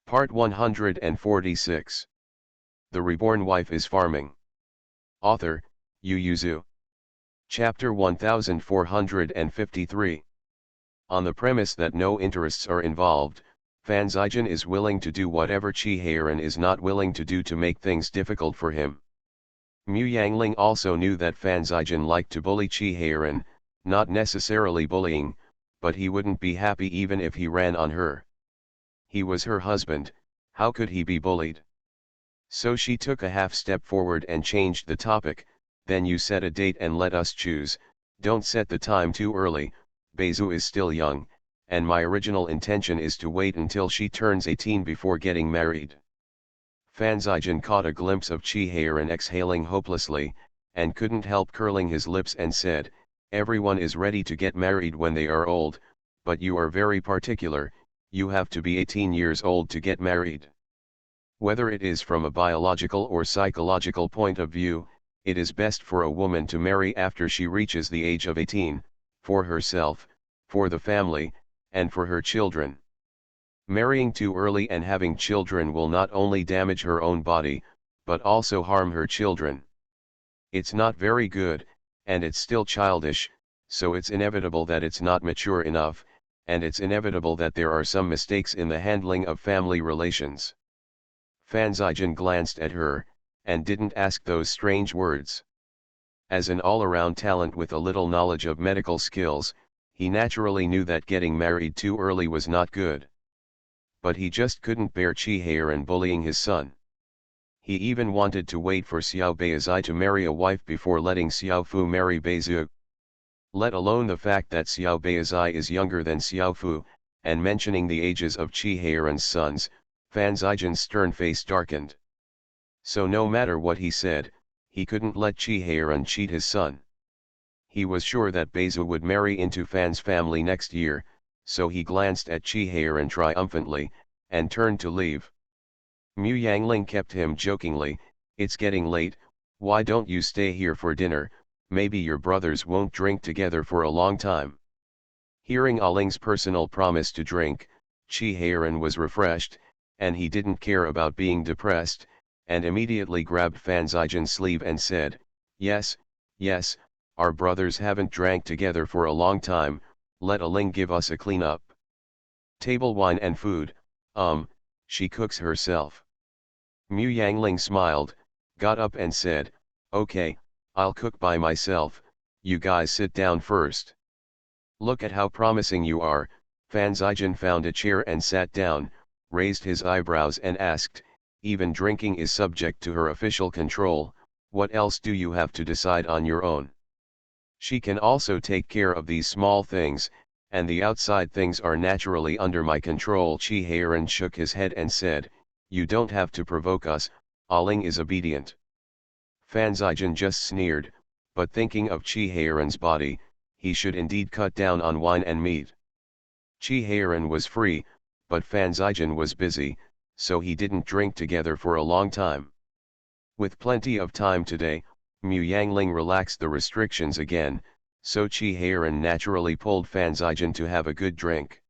Part 146. The Reborn Wife is Farming. Author, Yu Yuzu. Chapter 1453. On the premise that no interests are involved, Fan Zijin is willing to do whatever Chi Heiran is not willing to do to make things difficult for him. Mu Yangling also knew that Fan Zijin liked to bully Chi Heiran, not necessarily bullying, but he wouldn't be happy even if he ran on her. He was her husband, how could he be bullied? So she took a half step forward and changed the topic. Then you set a date and let us choose. Don't set the time too early, Beizu is still young, and my original intention is to wait until she turns 18 before getting married. Fan Zijin caught a glimpse of Chi Heiran exhaling hopelessly, and couldn't help curling his lips and said, everyone is ready to get married when they are old, but you are very particular. You have to be 18 years old to get married. Whether it is from a biological or psychological point of view, it is best for a woman to marry after she reaches the age of 18, for herself, for the family, and for her children. Marrying too early and having children will not only damage her own body, but also harm her children. It's not very good, and it's still childish, so it's inevitable that it's not mature enough, and it's inevitable that there are some mistakes in the handling of family relations. Fan Zijin glanced at her, and didn't ask those strange words. As an all-around talent with a little knowledge of medical skills, he naturally knew that getting married too early was not good. But he just couldn't bear Chi Heiran bullying his son. He even wanted to wait for Xiao Beizai to marry a wife before letting Xiao Fu marry Beizu. Let alone the fact that Xiao Beizai is younger than Xiao Fu, and mentioning the ages of Chi Heiran's sons, Fan Zijin's stern face darkened. So no matter what he said, he couldn't let Chi Heiran cheat his son. He was sure that Beizu would marry into Fan's family next year, so he glanced at Chi Heiran triumphantly, and turned to leave. Mu Yangling kept him jokingly, it's getting late, why don't you stay here for dinner? Maybe your brothers won't drink together for a long time. Hearing Aling's personal promise to drink, Chi Heiran was refreshed, and he didn't care about being depressed, and immediately grabbed Fan Zijin's sleeve and said, yes, our brothers haven't drank together for a long time, let Aling give us a clean-up. Table wine and food, she cooks herself. Mu Yangling smiled, got up and said, okay, I'll cook by myself, you guys sit down first. Look at how promising you are. Fan Zijin found a chair and sat down, raised his eyebrows and asked, even drinking is subject to her official control, what else do you have to decide on your own? She can also take care of these small things, and the outside things are naturally under my control. Chi Heiran shook his head and said, you don't have to provoke us, Aling is obedient. Fan Zijin just sneered, but thinking of Chi Heiran's body, he should indeed cut down on wine and meat. Chi Heiran was free, but Fan Zijin was busy, so he didn't drink together for a long time. With plenty of time today, Mu Yangling relaxed the restrictions again, so Chi Heiran naturally pulled Fan Zijin to have a good drink.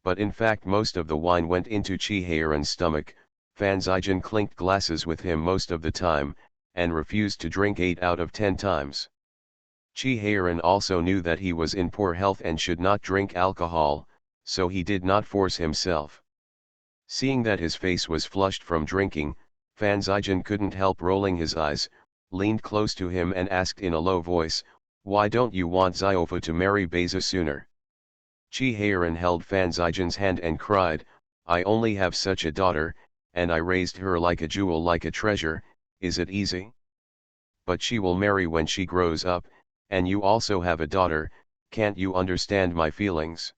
But in fact most of the wine went into Chi Heiran's stomach. Fan Zijin clinked glasses with him most of the time, and refused to drink 8 out of 10 times. Chi Heiran also knew that he was in poor health and should not drink alcohol, so he did not force himself. Seeing that his face was flushed from drinking, Fan Zijin couldn't help rolling his eyes, leaned close to him and asked in a low voice, why don't you want Xiaofu to marry Beizu sooner? Chi Heiran held Fan Zijin's hand and cried, I only have such a daughter, and I raised her like a jewel, like a treasure, is it easy? But she will marry when she grows up, and you also have a daughter, can't you understand my feelings?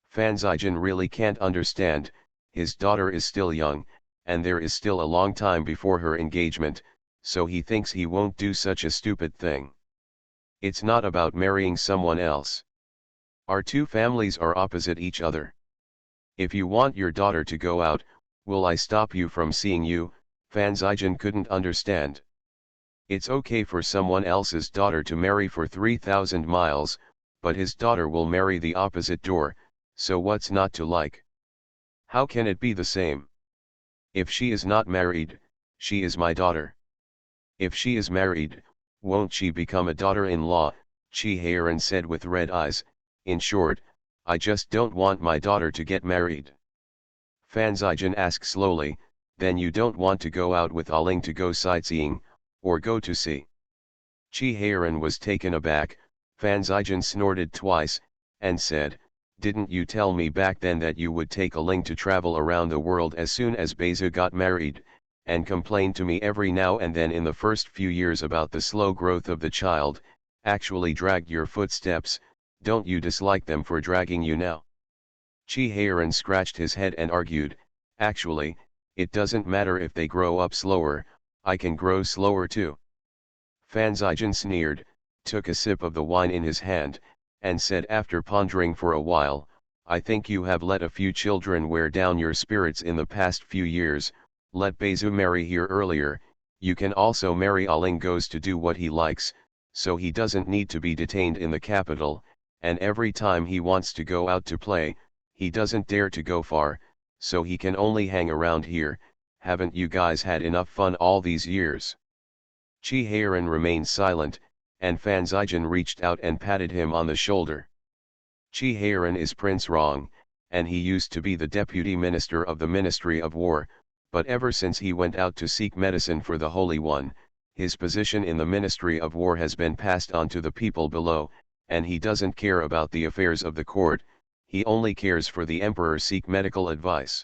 Fan Zijin really can't understand, his daughter is still young, and there is still a long time before her engagement, so he thinks he won't do such a stupid thing. It's not about marrying someone else. Our two families are opposite each other. If you want your daughter to go out, will I stop you from seeing you? Fan Zijin couldn't understand. It's okay for someone else's daughter to marry for 3,000 miles, but his daughter will marry the opposite door, so what's not to like? How can it be the same? If she is not married, she is my daughter. If she is married, won't she become a daughter-in-law? Chi-Heiran said with red eyes. In short, I just don't want my daughter to get married. Fan Zijian asked slowly, then you don't want to go out with Aling to go sightseeing, or go to sea? Chi-Heiran was taken aback. Fan Zijian snorted twice, and said, didn't you tell me back then that you would take Aling to travel around the world as soon as Beizu got married, and complain to me every now and then in the first few years about the slow growth of the child, actually dragged your footsteps, don't you dislike them for dragging you now? Chi-Heiran scratched his head and argued, actually, it doesn't matter if they grow up slower, I can grow slower too. Fan Zijian sneered, took a sip of the wine in his hand, and said after pondering for a while, I think you have let a few children wear down your spirits in the past few years. Let Beizu marry here earlier, you can also marry Aling goes to do what he likes, so he doesn't need to be detained in the capital, and every time he wants to go out to play, he doesn't dare to go far, so he can only hang around here. Haven't you guys had enough fun all these years? Chi-Heiran remained silent, and Fan Zijian reached out and patted him on the shoulder. Chi-Heiran is Prince Rong, and he used to be the deputy minister of the Ministry of War, but ever since he went out to seek medicine for the Holy One, his position in the Ministry of War has been passed on to the people below, and he doesn't care about the affairs of the court, he only cares for the emperor seek medical advice.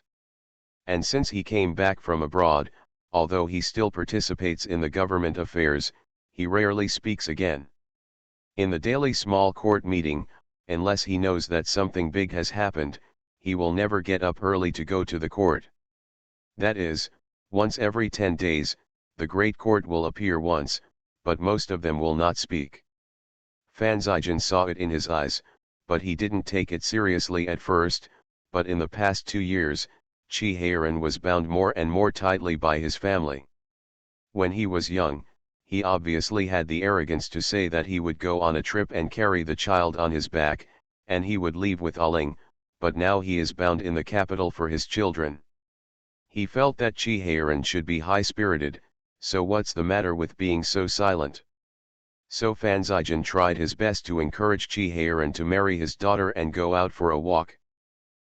And since he came back from abroad, although he still participates in the government affairs, he rarely speaks again. In the daily small court meeting, unless he knows that something big has happened, he will never get up early to go to the court. That is, once every 10 days, the great court will appear once, but most of them will not speak. Fan Zijian saw it in his eyes, but he didn't take it seriously at first, but in the past 2 years, Chi-Heiran was bound more and more tightly by his family. When he was young, he obviously had the arrogance to say that he would go on a trip and carry the child on his back, and he would leave with Aling, but now he is bound in the capital for his children. He felt that Chi-Heiran should be high-spirited, so what's the matter with being so silent? So Fan Zijian tried his best to encourage Chi-Heiran to marry his daughter and go out for a walk.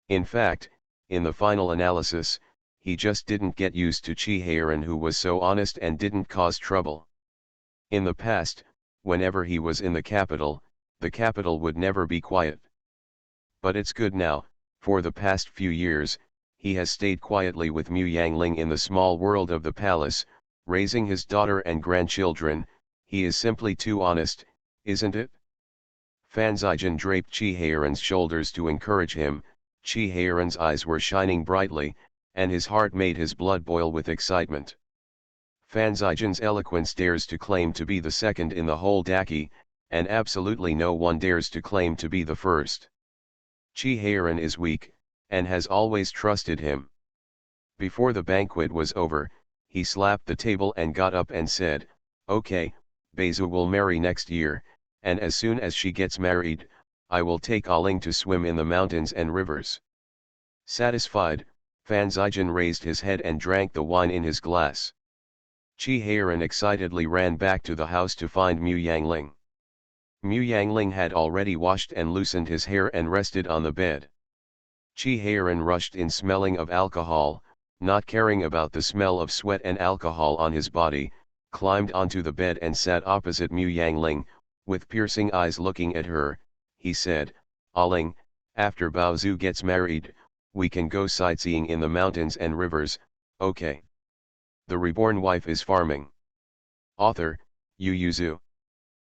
In fact, in the final analysis, he just didn't get used to Chi-Heiran, who was so honest and didn't cause trouble. In the past, whenever he was in the capital would never be quiet. But it's good now. For the past few years, he has stayed quietly with Mu Yangling in the small world of the palace, raising his daughter and grandchildren. He is simply too honest, isn't it? Fan Zijian draped Chi-Heiran's shoulders to encourage him. Chi-Heiran's eyes were shining brightly, and his heart made his blood boil with excitement. Fan Zijian's eloquence dares to claim to be the second in the whole Daki, and absolutely no one dares to claim to be the first. Chi-Heiran is weak, and has always trusted him. Before the banquet was over, he slapped the table and got up and said, okay, Beizu will marry next year, and as soon as she gets married, I will take Aling to swim in the mountains and rivers. Satisfied, Fan Zijian raised his head and drank the wine in his glass. Chi-Heiran excitedly ran back to the house to find Mu Yangling. Mu Yangling had already washed and loosened his hair and rested on the bed. Chi-Heiran rushed in smelling of alcohol, not caring about the smell of sweat and alcohol on his body, climbed onto the bed and sat opposite Mu Yangling, with piercing eyes looking at her. He said, Aling, after Baozu gets married, we can go sightseeing in the mountains and rivers, okay? The Reborn Wife is Farming. Author, Yu Zhu.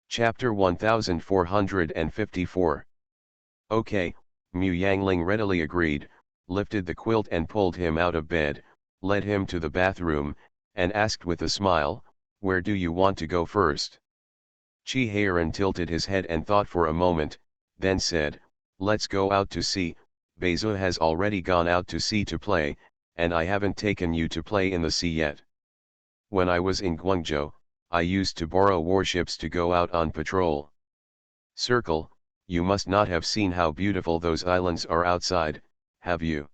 Chapter 1454. Okay, Mu Yangling readily agreed, lifted the quilt and pulled him out of bed, led him to the bathroom, and asked with a smile, where do you want to go first? Chi-Heiran tilted his head and thought for a moment, then said, let's go out to sea. Beizu has already gone out to sea to play, and I haven't taken you to play in the sea yet. When I was in Guangzhou, I used to borrow warships to go out on patrol. Circle, you must not have seen how beautiful those islands are outside, have you?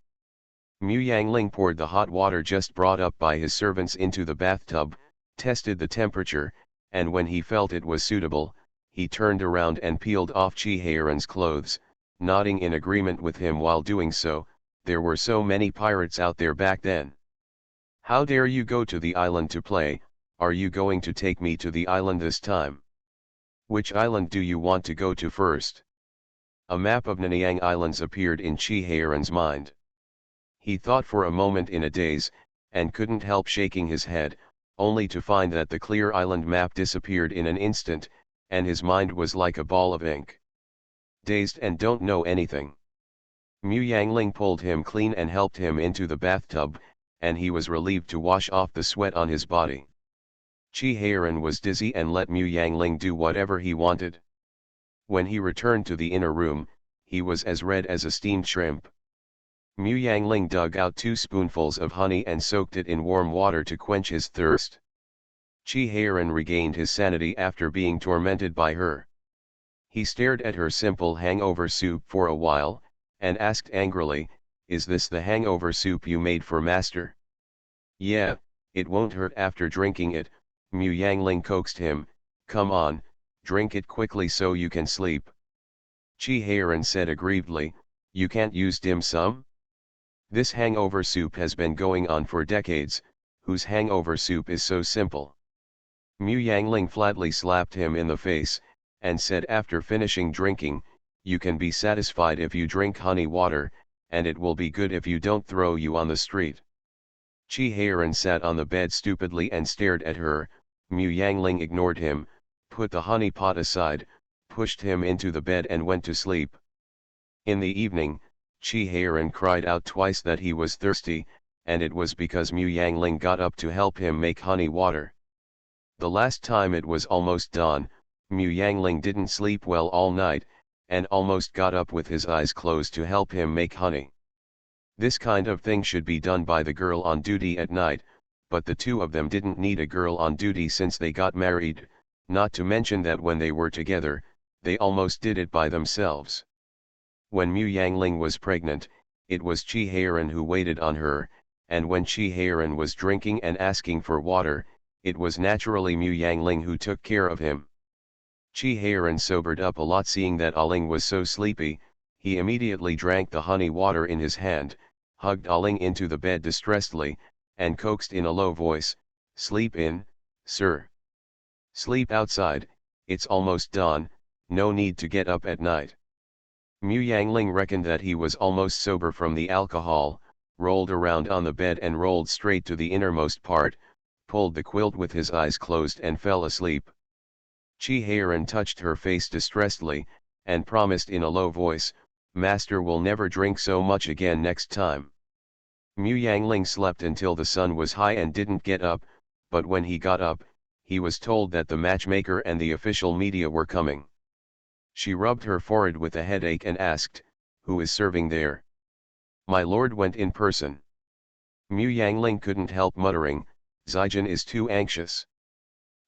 Mu Yangling poured the hot water just brought up by his servants into the bathtub, tested the temperature, and when he felt it was suitable, he turned around and peeled off Chi Heiran's clothes, nodding in agreement with him while doing so. There were so many pirates out there back then. How dare you go to the island to play? Are you going to take me to the island this time? Which island do you want to go to first? A map of Nanyang Islands appeared in Chi Heiran's mind. He thought for a moment in a daze, and couldn't help shaking his head, only to find that the clear island map disappeared in an instant, and his mind was like a ball of ink. Dazed and don't know anything. Mu Yangling pulled him clean and helped him into the bathtub, and he was relieved to wash off the sweat on his body. Chi Heiran was dizzy and let Mu Yangling do whatever he wanted. When he returned to the inner room, he was as red as a steamed shrimp. Mu Yangling dug out 2 spoonfuls of honey and soaked it in warm water to quench his thirst. Chi Heiran regained his sanity after being tormented by her. He stared at her simple hangover soup for a while, and asked angrily, "Is this the hangover soup you made for master?" "Yeah, it won't hurt after drinking it," Mu Yangling coaxed him. "Come on, drink it quickly so you can sleep." Chi Heiran said aggrievedly, "You can't use dim sum? This hangover soup has been going on for decades. Whose hangover soup is so simple?" Mu Yangling flatly slapped him in the face, and said after finishing drinking, "You can be satisfied if you drink honey water, and it will be good if you don't throw you on the street." Chi Heiran sat on the bed stupidly and stared at her. Mu Yangling ignored him, put the honey pot aside, pushed him into the bed and went to sleep. In the evening, Chi Heiran cried out twice that he was thirsty, and it was because Mu Yangling got up to help him make honey water. The last time it was almost dawn. Mu Yangling didn't sleep well all night, and almost got up with his eyes closed to help him make honey. This kind of thing should be done by the girl on duty at night, but the two of them didn't need a girl on duty since they got married, not to mention that when they were together, they almost did it by themselves. When Mu Yangling was pregnant, it was Chi Heiran who waited on her, and when Chi Heiran was drinking and asking for water, it was naturally Mu Yangling who took care of him. Chi Heiran sobered up a lot seeing that Aling was so sleepy. He immediately drank the honey water in his hand, hugged Aling into the bed distressedly, and coaxed in a low voice, "Sleep in, sir. Sleep outside, it's almost dawn, no need to get up at night." Mu Yangling reckoned that he was almost sober from the alcohol, rolled around on the bed and rolled straight to the innermost part, pulled the quilt with his eyes closed and fell asleep. Chi Heiran touched her face distressedly, and promised in a low voice, "Master will never drink so much again next time." Mu Yangling slept until the sun was high and didn't get up, but when he got up, he was told that the matchmaker and the official media were coming. She rubbed her forehead with a headache and asked, "Who is serving there?" "My lord went in person." Mu Yangling couldn't help muttering, "Zijin is too anxious.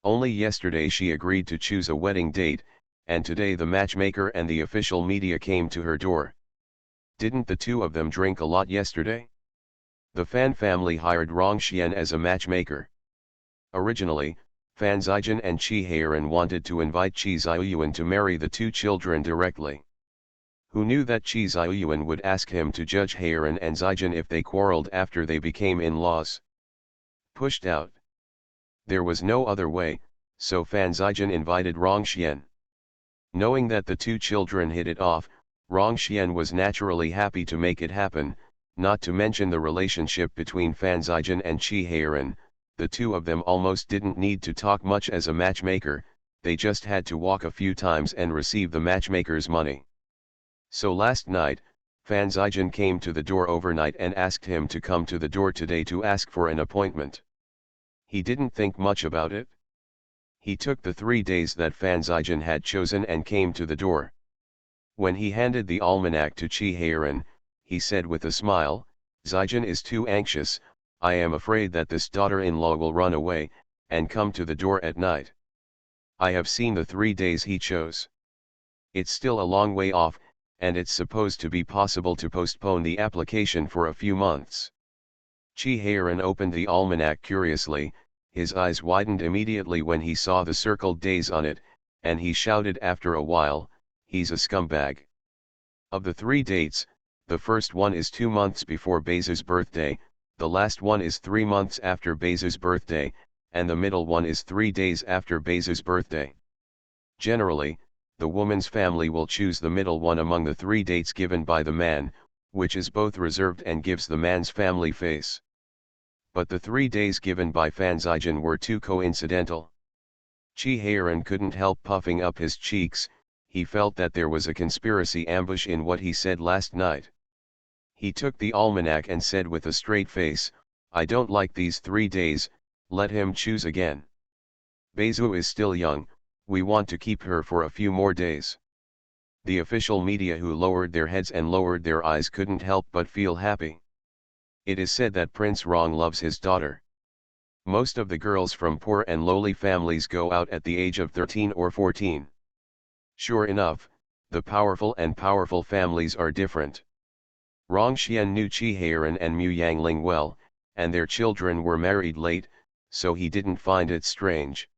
Only yesterday she agreed to choose a wedding date, and today the matchmaker and the official media came to her door. Didn't the two of them drink a lot yesterday?" The Fan family hired Rong Xian as a matchmaker. Originally, Fan Zijin and Chi Heiran wanted to invite Chi Ziyuan to marry the two children directly. Who knew that Chi Ziyuan would ask him to judge Heiran and Zijin if they quarreled after they became in-laws? Pushed out. There was no other way, so Fan Zijin invited Rong Xian. Knowing that the two children hit it off, Rong Xian was naturally happy to make it happen, not to mention the relationship between Fan Zijin and Chi Heiran. The two of them almost didn't need to talk much as a matchmaker, they just had to walk a few times and receive the matchmaker's money. So last night, Fan Zijin came to the door overnight and asked him to come to the door today to ask for an appointment. He didn't think much about it. He took the 3 days that Fan Zijin had chosen and came to the door. When he handed the almanac to Chi Heiran, he said with a smile, "Zijin is too anxious. I am afraid that this daughter-in-law will run away, and come to the door at night. I have seen the 3 days he chose. It's still a long way off, and it's supposed to be possible to postpone the application for a few months. Chi-Heiran opened the almanac curiously, his eyes widened immediately when he saw the circled days on it, and he shouted after a while, "He's a scumbag." Of the 3 dates, the first one is 2 months before Bezu's birthday, the last one is 3 months after Bezu's birthday, and the middle one is 3 days after Bezu's birthday. Generally, the woman's family will choose the middle one among the 3 dates given by the man, which is both reserved and gives the man's family face. But the 3 days given by Fan Zijian were too coincidental. Chi-Heiran couldn't help puffing up his cheeks. He felt that there was a conspiracy ambush in what he said last night. He took the almanac and said with a straight face, "I don't like these 3 days, let him choose again. Bezu is still young, we want to keep her for a few more days." The official media, who lowered their heads and lowered their eyes, couldn't help but feel happy. It is said that Prince Rong loves his daughter. Most of the girls from poor and lowly families go out at the age of 13 or 14. Sure enough, the powerful families are different. Rong Xian knew Chi-Heiran and Mu Yangling well, and their children were married late, so he didn't find it strange.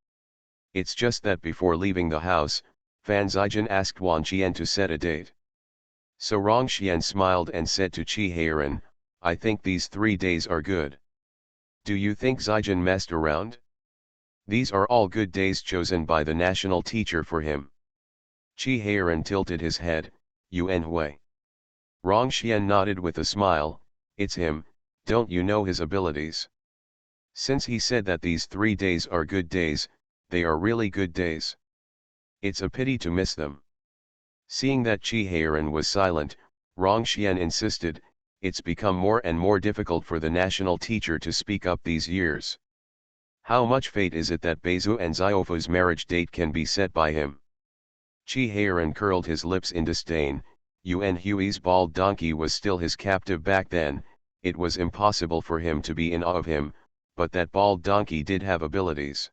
It's just that before leaving the house, Fan Zijian asked Wan Qian to set a date. So Rong Xian smiled and said to Chi-Heiran, "I think these 3 days are good. Do you think Zijian messed around? These are all good days chosen by the national teacher for him." Chi-Heiran tilted his head, "Yuan Hui." Rong Xian nodded with a smile, "It's him, don't you know his abilities? Since he said that these 3 days are good days, they are really good days. It's a pity to miss them." Seeing that Chi-Heiran was silent, Rong Xian insisted, "It's become more and more difficult for the national teacher to speak up these years. How much fate is it that Bezu and Ziofu's marriage date can be set by him?" Chi-Heiran curled his lips in disdain. Yuan Hui's bald donkey was still his captive back then. It was impossible for him to be in awe of him, but that bald donkey did have abilities.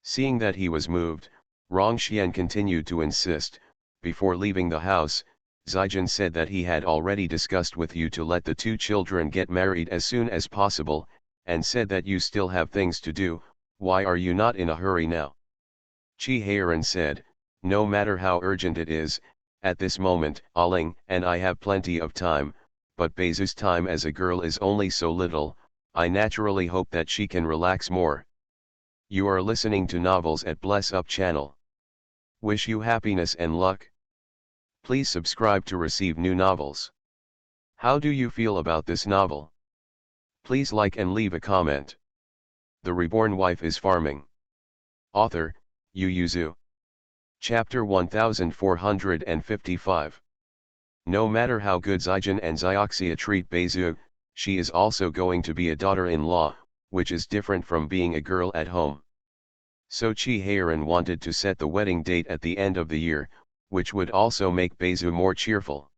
Seeing that he was moved, Rong Xian continued to insist, "Before leaving the house, Zijian said that he had already discussed with you to let the 2 children get married as soon as possible, and said that you still have things to do. Why are you not in a hurry now?" Chi-Heiran said, "No matter how urgent it is, at this moment, Aling and I have plenty of time, but Bezu's time as a girl is only so little. I naturally hope that she can relax more." You are listening to Novels at Bless Up channel. Wish you happiness and luck. Please subscribe to receive new novels. How do you feel about this novel? Please like and leave a comment. The Reborn Wife is Farming. Author, Yu Yuzu. Chapter 1455. No matter how good Zijian and Zioxia treat Bezu, she is also going to be a daughter-in-law, which is different from being a girl at home. So Chi-Heiran wanted to set the wedding date at the end of the year, which would also make Bezu more cheerful.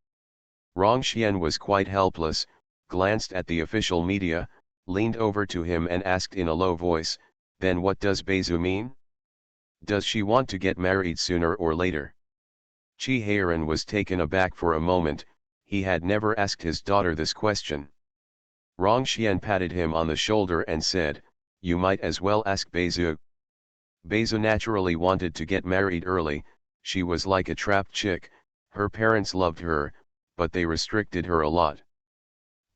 Rong Xian was quite helpless, glanced at the official media, leaned over to him and asked in a low voice, "Then what does Bezu mean? Does she want to get married sooner or later?" Chi-Heiran was taken aback for a moment. He had never asked his daughter this question. Rong Xian patted him on the shoulder and said, "You might as well ask Bezu." Bezu naturally wanted to get married early. She was like a trapped chick. Her parents loved her, but they restricted her a lot.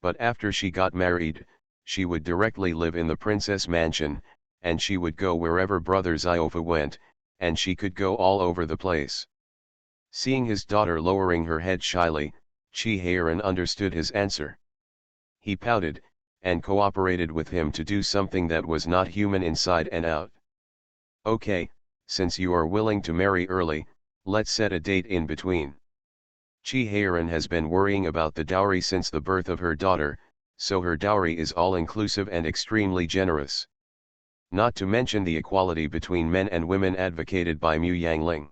But after she got married, she would directly live in the princess mansion, and she would go wherever Brother Ziofa went, and she could go all over the place. Seeing his daughter lowering her head shyly, Chi-Heiran understood his answer. He pouted, and cooperated with him to do something that was not human inside and out. "Okay, since you are willing to marry early, let's set a date in between." Chi-Heiran has been worrying about the dowry since the birth of her daughter, so her dowry is all-inclusive and extremely generous. Not to mention the equality between men and women advocated by Mu Yangling.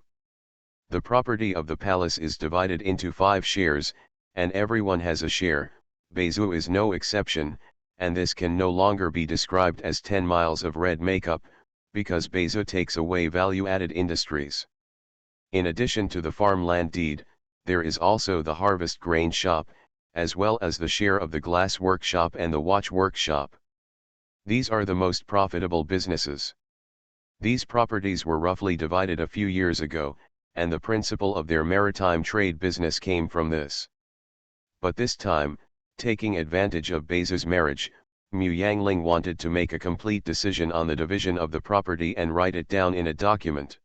The property of the palace is divided into 5 shares, and everyone has a share. Bezu is no exception, and this can no longer be described as 10 miles of red makeup, because Bezu takes away value-added industries. In addition to the farmland deed, there is also the harvest grain shop, as well as the share of the glass workshop and the watch workshop. These are the most profitable businesses. These properties were roughly divided a few years ago, and the principle of their maritime trade business came from this. But this time, taking advantage of Beiza's marriage, Mu Yangling wanted to make a complete decision on the division of the property and write it down in a document.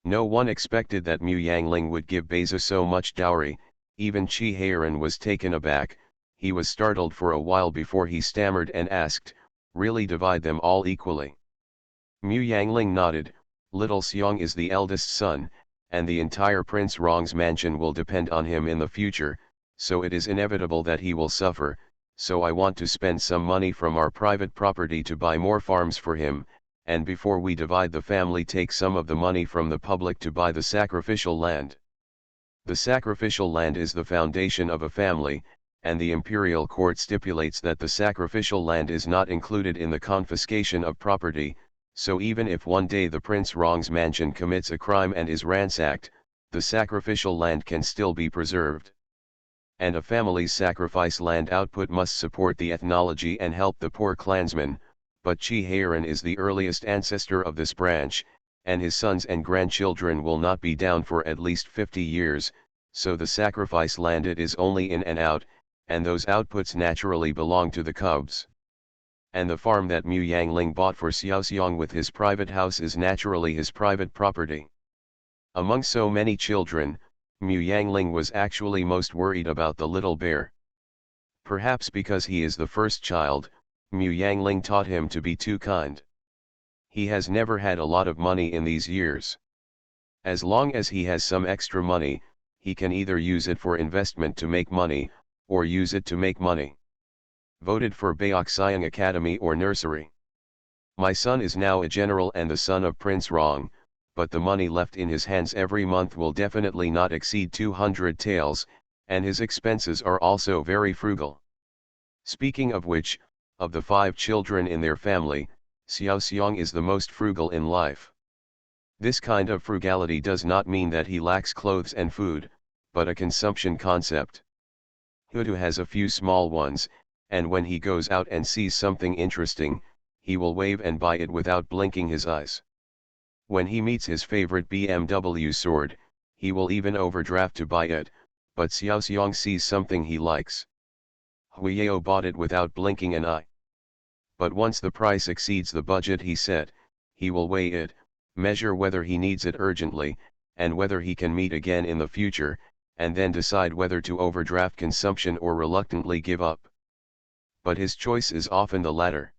No one expected that Mu Yangling would give Beiza so much dowry. Even Qi Heiran was taken aback. He was startled for a while before he stammered and asked, "Really divide them all equally?" Mu Yangling nodded. "Little Xiong is the eldest son, and the entire Prince Rong's mansion will depend on him in the future, so it is inevitable that he will suffer, so I want to spend some money from our private property to buy more farms for him, and before we divide the family take some of the money from the public to buy the sacrificial land." The sacrificial land is the foundation of a family, and the imperial court stipulates that the sacrificial land is not included in the confiscation of property, so even if one day the Prince Rong's mansion commits a crime and is ransacked, the sacrificial land can still be preserved. And a family's sacrifice land output must support the ethnology and help the poor clansmen, but Qi Heiran is the earliest ancestor of this branch, and his sons and grandchildren will not be down for at least 50 years, so the sacrifice land it is only in and out, and those outputs naturally belong to the cubs. And the farm that Mu Yangling bought for Xiaoxiang with his private house is naturally his private property. Among so many children, Mu Yangling was actually most worried about the little bear. Perhaps because he is the first child, Mu Yangling taught him to be too kind. He has never had a lot of money in these years. As long as he has some extra money, he can either use it for investment to make money, or use it to make money. Voted for Baoxiang Academy or Nursery. My son is now a general and the son of Prince Rong, but the money left in his hands every month will definitely not exceed 200 taels, and his expenses are also very frugal. Speaking of which, of the 5 children in their family, Xiaoxiang is the most frugal in life. This kind of frugality does not mean that he lacks clothes and food, but a consumption concept. Hudu has a few small ones, and when he goes out and sees something interesting, he will wave and buy it without blinking his eyes. When he meets his favorite BMW sword, he will even overdraft to buy it, but Xiaoxiang sees something he likes. Huiyao bought it without blinking an eye. But once the price exceeds the budget he set, he will weigh it, measure whether he needs it urgently, and whether he can meet again in the future, and then decide whether to overdraft consumption or reluctantly give up. But his choice is often the latter.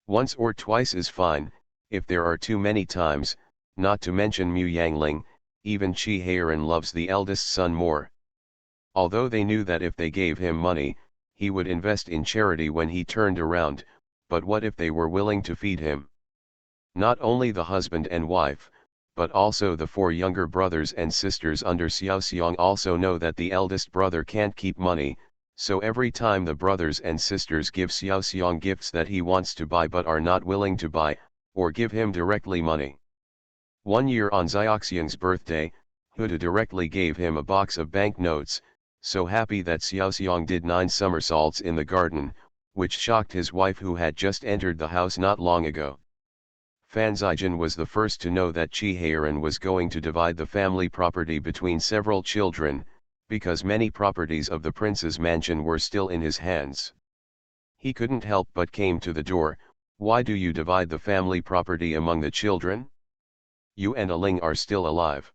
Once or twice is fine, if there are too many times, not to mention Mu Yangling, even Qi Heiran loves the eldest son more. Although they knew that if they gave him money, he would invest in charity when he turned around, but what if they were willing to feed him? Not only the husband and wife, but also the 4 younger brothers and sisters under Xiaoxiang also know that the eldest brother can't keep money, so every time the brothers and sisters give Xiaoxiang gifts that he wants to buy but are not willing to buy, or give him directly money. One year on Xiaoxiang's birthday, Huda directly gave him a box of banknotes, so happy that Xiaoxiang did 9 somersaults in the garden, which shocked his wife who had just entered the house not long ago. Fan Zijin was the first to know that Qi Heiran was going to divide the family property between several children, because many properties of the prince's mansion were still in his hands. He couldn't help but came to the door. "Why do you divide the family property among the children? You and Aling are still alive."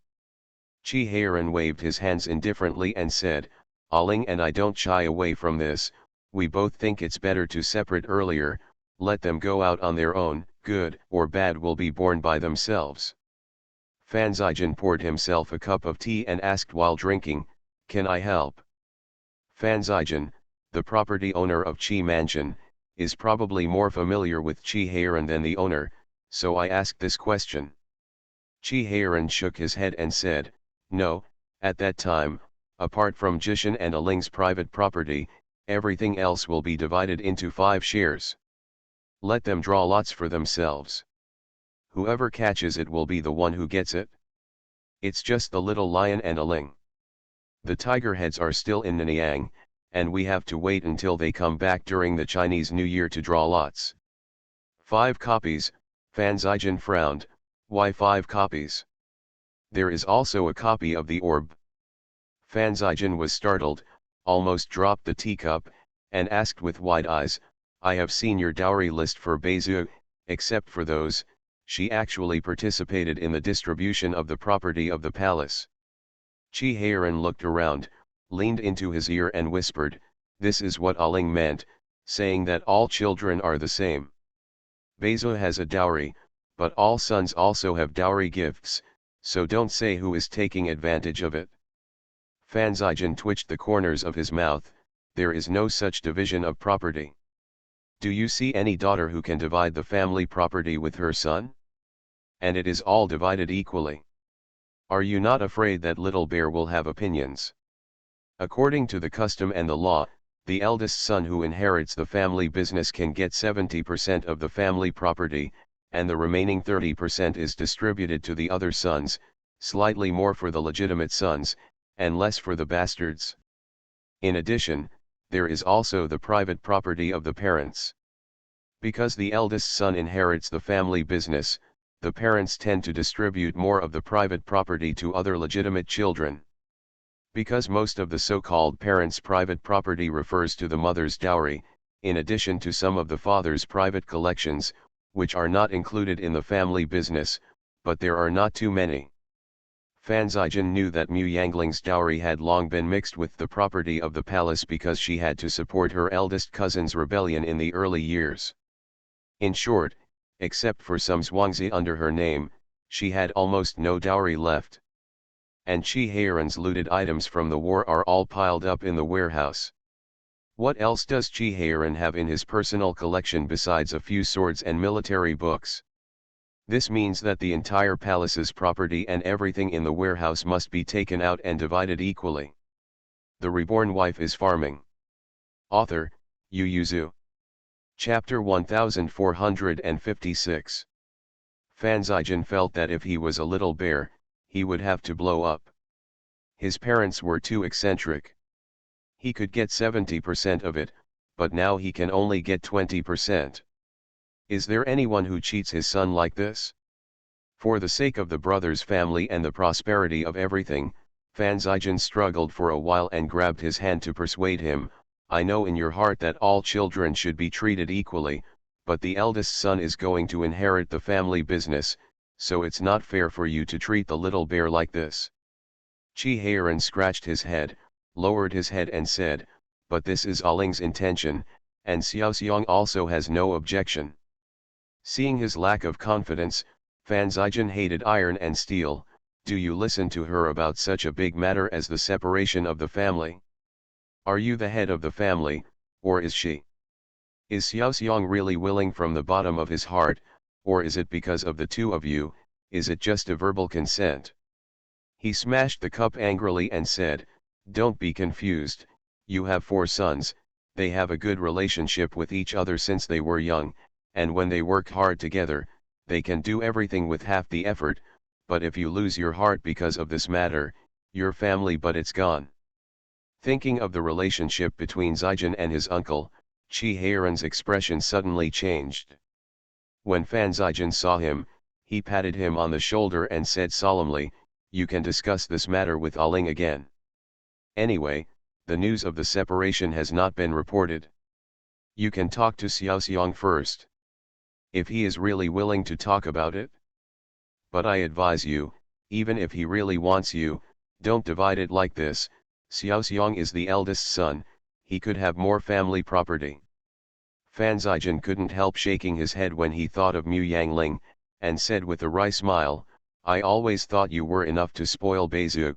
Qi Heiran waved his hands indifferently and said, "Aling and I don't shy away from this, we both think it's better to separate earlier, let them go out on their own, good or bad will be borne by themselves." Fan Zijin poured himself a cup of tea and asked while drinking, "Can I help?" Fan Zijin, the property owner of Qi Mansion, is probably more familiar with Qi Heiran than the owner, so I asked this question. Qi Heiran shook his head and said, "No, at that time, apart from Jishan and Aling's private property, everything else will be divided into 5 shares. Let them draw lots for themselves. Whoever catches it will be the one who gets it. It's just the little lion and Aling." The tiger heads are still in Nanyang, and we have to wait until they come back during the Chinese New Year to draw lots. 5 copies, Fan Zijin frowned, why 5 copies? There is also a copy of the orb. Fan Zijin was startled, almost dropped the teacup, and asked with wide eyes, I have seen your dowry list for Beizhu, except for those, she actually participated in the distribution of the property of the palace. Chi Heiran looked around, leaned into his ear and whispered, this is what Aling meant, saying that all children are the same. Beizhu has a dowry, but all sons also have dowry gifts, so don't say who is taking advantage of it. Fan Zijin twitched the corners of his mouth, there is no such division of property. Do you see any daughter who can divide the family property with her son? And it is all divided equally. Are you not afraid that little bear will have opinions? According to the custom and the law, the eldest son who inherits the family business can get 70% of the family property, and the remaining 30% is distributed to the other sons, slightly more for the legitimate sons, and less for the bastards. In addition, there is also the private property of the parents. Because the eldest son inherits the family business, the parents tend to distribute more of the private property to other legitimate children. Because most of the so-called parents' private property refers to the mother's dowry, in addition to some of the father's private collections, which are not included in the family business, but there are not too many. Fan Zijin knew that Mu Yangling's dowry had long been mixed with the property of the palace because she had to support her eldest cousin's rebellion in the early years. In short, except for some Zhuangzi under her name, she had almost no dowry left. And Chi Heiran's looted items from the war are all piled up in the warehouse. What else does Chi Heiran have in his personal collection besides a few swords and military books? This means that the entire palace's property and everything in the warehouse must be taken out and divided equally. The reborn wife is farming. Author, Yu Yuzu. Chapter 1456. Fan Zijin felt that if he was a little bear, he would have to blow up. His parents were too eccentric. He could get 70% of it, but now he can only get 20%. Is there anyone who cheats his son like this? For the sake of the brother's family and the prosperity of everything, Fan Zijin struggled for a while and grabbed his hand to persuade him, I know in your heart that all children should be treated equally, but the eldest son is going to inherit the family business, so it's not fair for you to treat the little bear like this. Chi Heiran scratched his head, lowered his head and said, but this is Aling's intention, and Xiao Xiang also has no objection. Seeing his lack of confidence, Fan Zijin hated iron and steel. Do you listen to her about such a big matter as the separation of the family? Are you the head of the family, or is she? Is Xiao Xiang really willing from the bottom of his heart, or is it because of the two of you, is it just a verbal consent? He smashed the cup angrily and said, don't be confused, you have 4 sons, they have a good relationship with each other since they were young, and when they work hard together, they can do everything with half the effort, but if you lose your heart because of this matter, your family but it's gone. Thinking of the relationship between Zijin and his uncle, Chi Heiran's expression suddenly changed. When Fan Zijin saw him, he patted him on the shoulder and said solemnly, you can discuss this matter with Aling again. Anyway, the news of the separation has not been reported. You can talk to Xiao Xiang first. If he is really willing to talk about it. But I advise you, even if he really wants you, don't divide it like this. Xiao Xiang is the eldest son, he could have more family property. Fan Zijin couldn't help shaking his head when he thought of Mu Yangling, and said with a wry smile, I always thought you were enough to spoil Beizhu.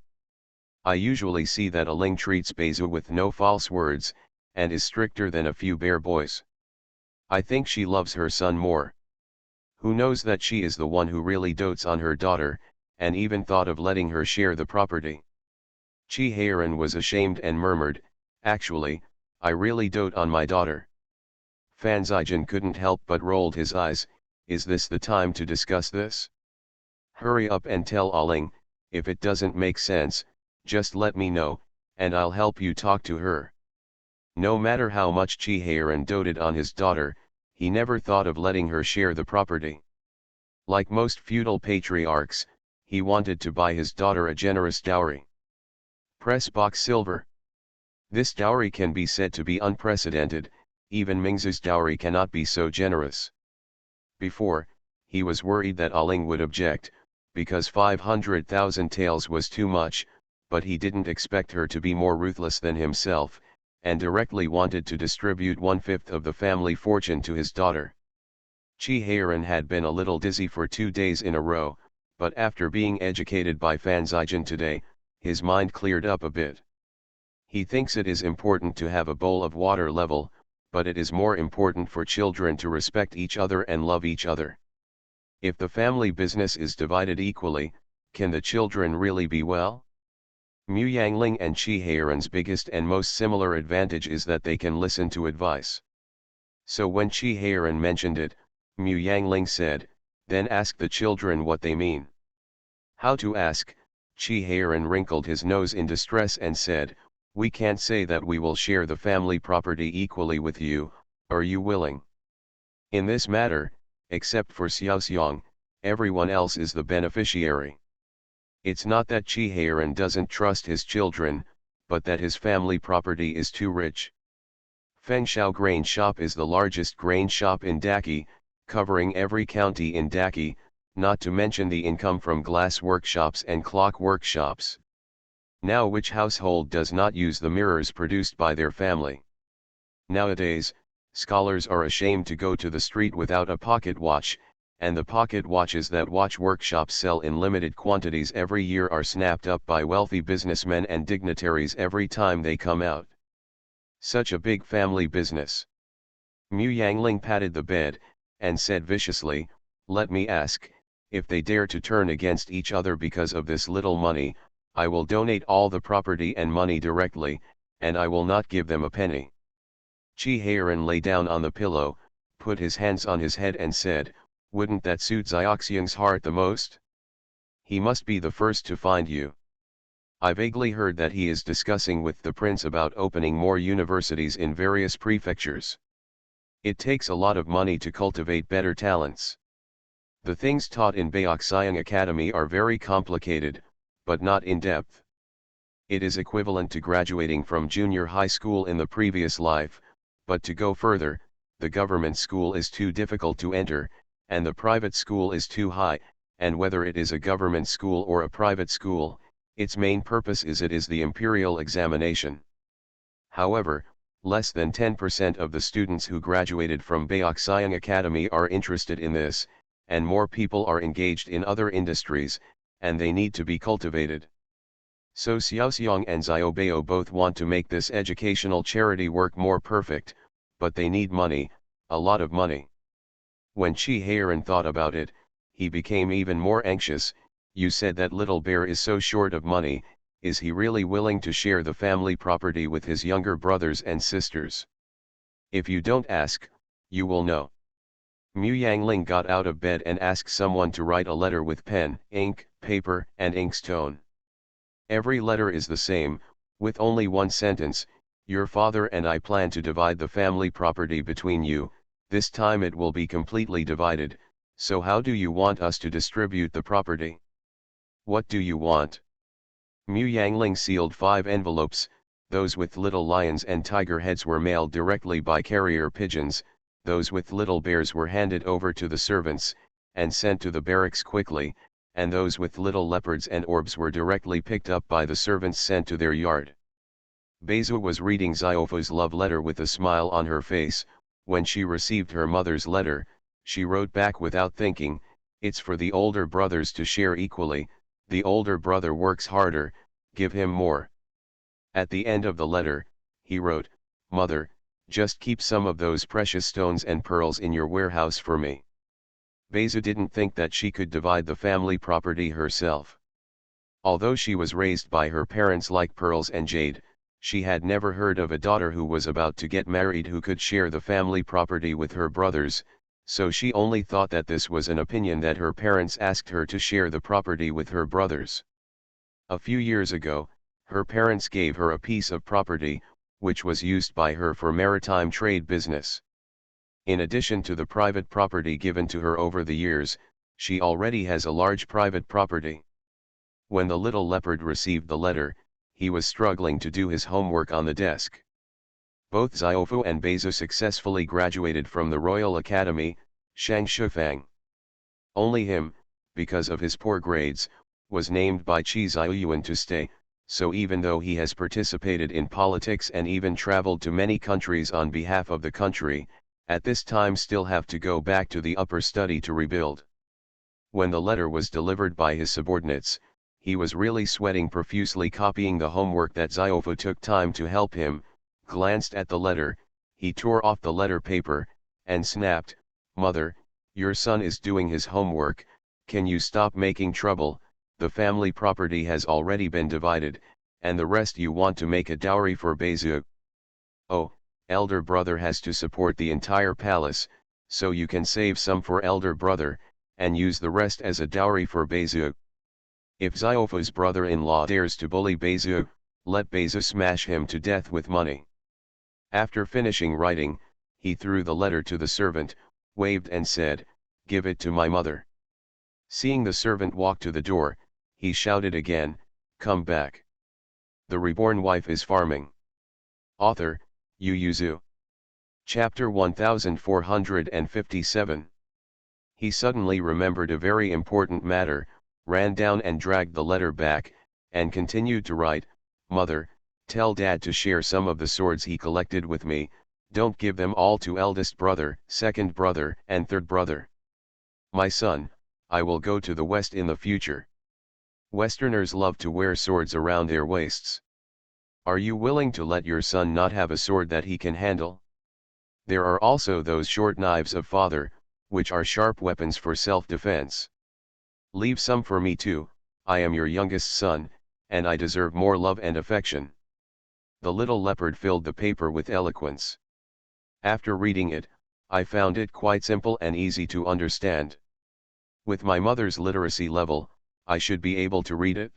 I usually see that Aling treats Beizhu with no false words, and is stricter than a few bear boys. I think she loves her son more. Who knows that she is the one who really dotes on her daughter, and even thought of letting her share the property. Chi Heiran was ashamed and murmured, actually, I really dote on my daughter. Fan Zijin couldn't help but rolled his eyes, is this the time to discuss this? Hurry up and tell Aling, if it doesn't make sense, just let me know, and I'll help you talk to her. No matter how much Chihayran doted on his daughter, he never thought of letting her share the property. Like most feudal patriarchs, he wanted to buy his daughter a generous dowry. Press box silver. This dowry can be said to be unprecedented, even Mingzu's dowry cannot be so generous. Before, he was worried that Aling would object, because 500,000 taels was too much, but he didn't expect her to be more ruthless than himself, and directly wanted to distribute 1/5 of the family fortune to his daughter. Chihayran had been a little dizzy for 2 days in a row, but after being educated by Fan Zijian today, his mind cleared up a bit. He thinks it is important to have a bowl of water level, but it is more important for children to respect each other and love each other. If the family business is divided equally, can the children really be well? Mu Yangling and Chihayran's biggest and most similar advantage is that they can listen to advice. So when Chihayran mentioned it, Mu Yangling said, "Then ask the children what they mean." How to ask? Chihayran wrinkled his nose in distress and said, "We can't say that we will share the family property equally with you, are you willing? In this matter, except for Xiaoxiang, everyone else is the beneficiary." It's not that Chihayran doesn't trust his children, but that his family property is too rich. Fengshao Grain Shop is the largest grain shop in Daki, covering every county in Daki, not to mention the income from glass workshops and clock workshops. Now which household does not use the mirrors produced by their family? Nowadays, scholars are ashamed to go to the street without a pocket watch, and the pocket watches that watch workshops sell in limited quantities every year are snapped up by wealthy businessmen and dignitaries every time they come out. Such a big family business. Mu Yangling patted the bed, and said viciously, "Let me ask, if they dare to turn against each other because of this little money, I will donate all the property and money directly, and I will not give them a penny." Chihayran lay down on the pillow, put his hands on his head and said, "Wouldn't that suit Xiaoxiang's heart the most? He must be the first to find you. I vaguely heard that he is discussing with the prince about opening more universities in various prefectures. It takes a lot of money to cultivate better talents. The things taught in Baoxiang Academy are very complicated, but not in depth. It is equivalent to graduating from junior high school in the previous life, but to go further, the government school is too difficult to enter, and the private school is too high, and whether it is a government school or a private school, its main purpose is the imperial examination. However, less than 10% of the students who graduated from Baoxiang Academy are interested in this, and more people are engaged in other industries, and they need to be cultivated. So Xiaoxiang and Xiaobao both want to make this educational charity work more perfect, but they need money, a lot of money. When Chihayran thought about it, he became even more anxious. "You said that little bear is so short of money, is he really willing to share the family property with his younger brothers and sisters? If you don't ask, you will know." Mu Yangling got out of bed and asked someone to write a letter with pen, ink, paper, and inkstone. Every letter is the same, with only one sentence: "Your father and I plan to divide the family property between you. This time it will be completely divided, so how do you want us to distribute the property? What do you want?" Mu Yangling sealed 5 envelopes. Those with little lions and tiger heads were mailed directly by carrier pigeons, those with little bears were handed over to the servants, and sent to the barracks quickly, and those with little leopards and orbs were directly picked up by the servants sent to their yard. Beizu was reading Xiaofu's love letter with a smile on her face. When she received her mother's letter, she wrote back without thinking, "It's for the older brothers to share equally, the older brother works harder, give him more." At the end of the letter, he wrote, "Mother, just keep some of those precious stones and pearls in your warehouse for me." Beizu didn't think that she could divide the family property herself. Although she was raised by her parents like pearls and jade, she had never heard of a daughter who was about to get married who could share the family property with her brothers, so she only thought that this was an opinion that her parents asked her to share the property with her brothers. A few years ago, Her parents gave her a piece of property, which was used by her for maritime trade business. In addition to the private property given to her over the years, she already has a large private property. When the little leopard received the letter, he was struggling to do his homework on the desk. Both Xiaofu and Beizu successfully graduated from the Royal Academy, Shangshufang. Only him, because of his poor grades, was named by Qi Xiaoyuan to stay, so even though he has participated in politics and even traveled to many countries on behalf of the country, at this time still have to go back to the upper study to rebuild. When the letter was delivered by his subordinates, he was really sweating profusely copying the homework that Xiaofu took time to help him, glanced at the letter, he tore off the letter paper, and snapped, "Mother, your son is doing his homework, can you stop making trouble? The family property has already been divided, and the rest you want to make a dowry for Beizu. Oh, elder brother has to support the entire palace, so you can save some for elder brother, and use the rest as a dowry for Beizu. If Xiaofu's brother-in-law dares to bully Beizu, let Beizu smash him to death with money." After finishing writing, he threw the letter to the servant, waved and said, "Give it to my mother." Seeing the servant walk to the door, he shouted again, "Come back. The reborn wife is farming." Author, Yu Yuzu. Chapter 1457. He suddenly remembered a very important matter, ran down and dragged the letter back, and continued to write, "Mother, tell Dad to share some of the swords he collected with me, don't give them all to eldest brother, second brother, and third brother. My son, I will go to the West in the future. Westerners love to wear swords around their waists. Are you willing to let your son not have a sword that he can handle? There are also those short knives of father, which are sharp weapons for self-defense. Leave some for me too, I am your youngest son, and I deserve more love and affection." The little leopard filled the paper with eloquence. After reading it, I found it quite simple and easy to understand. With my mother's literacy level, I should be able to read it.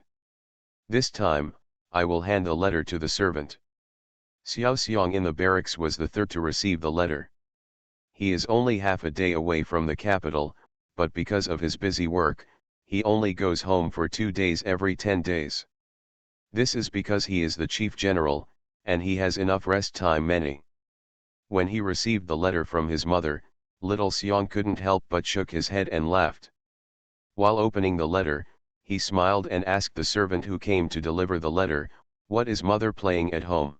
This time, I will hand the letter to the servant. Xiao Xiong in the barracks was the third to receive the letter. He is only half a day away from the capital, but because of his busy work, he only goes home for 2 days every 10 days. This is because he is the chief general, and he has enough rest time many. When he received the letter from his mother, little Xiong couldn't help but shook his head and laughed. While opening the letter, he smiled and asked the servant who came to deliver the letter, "What is mother playing at home?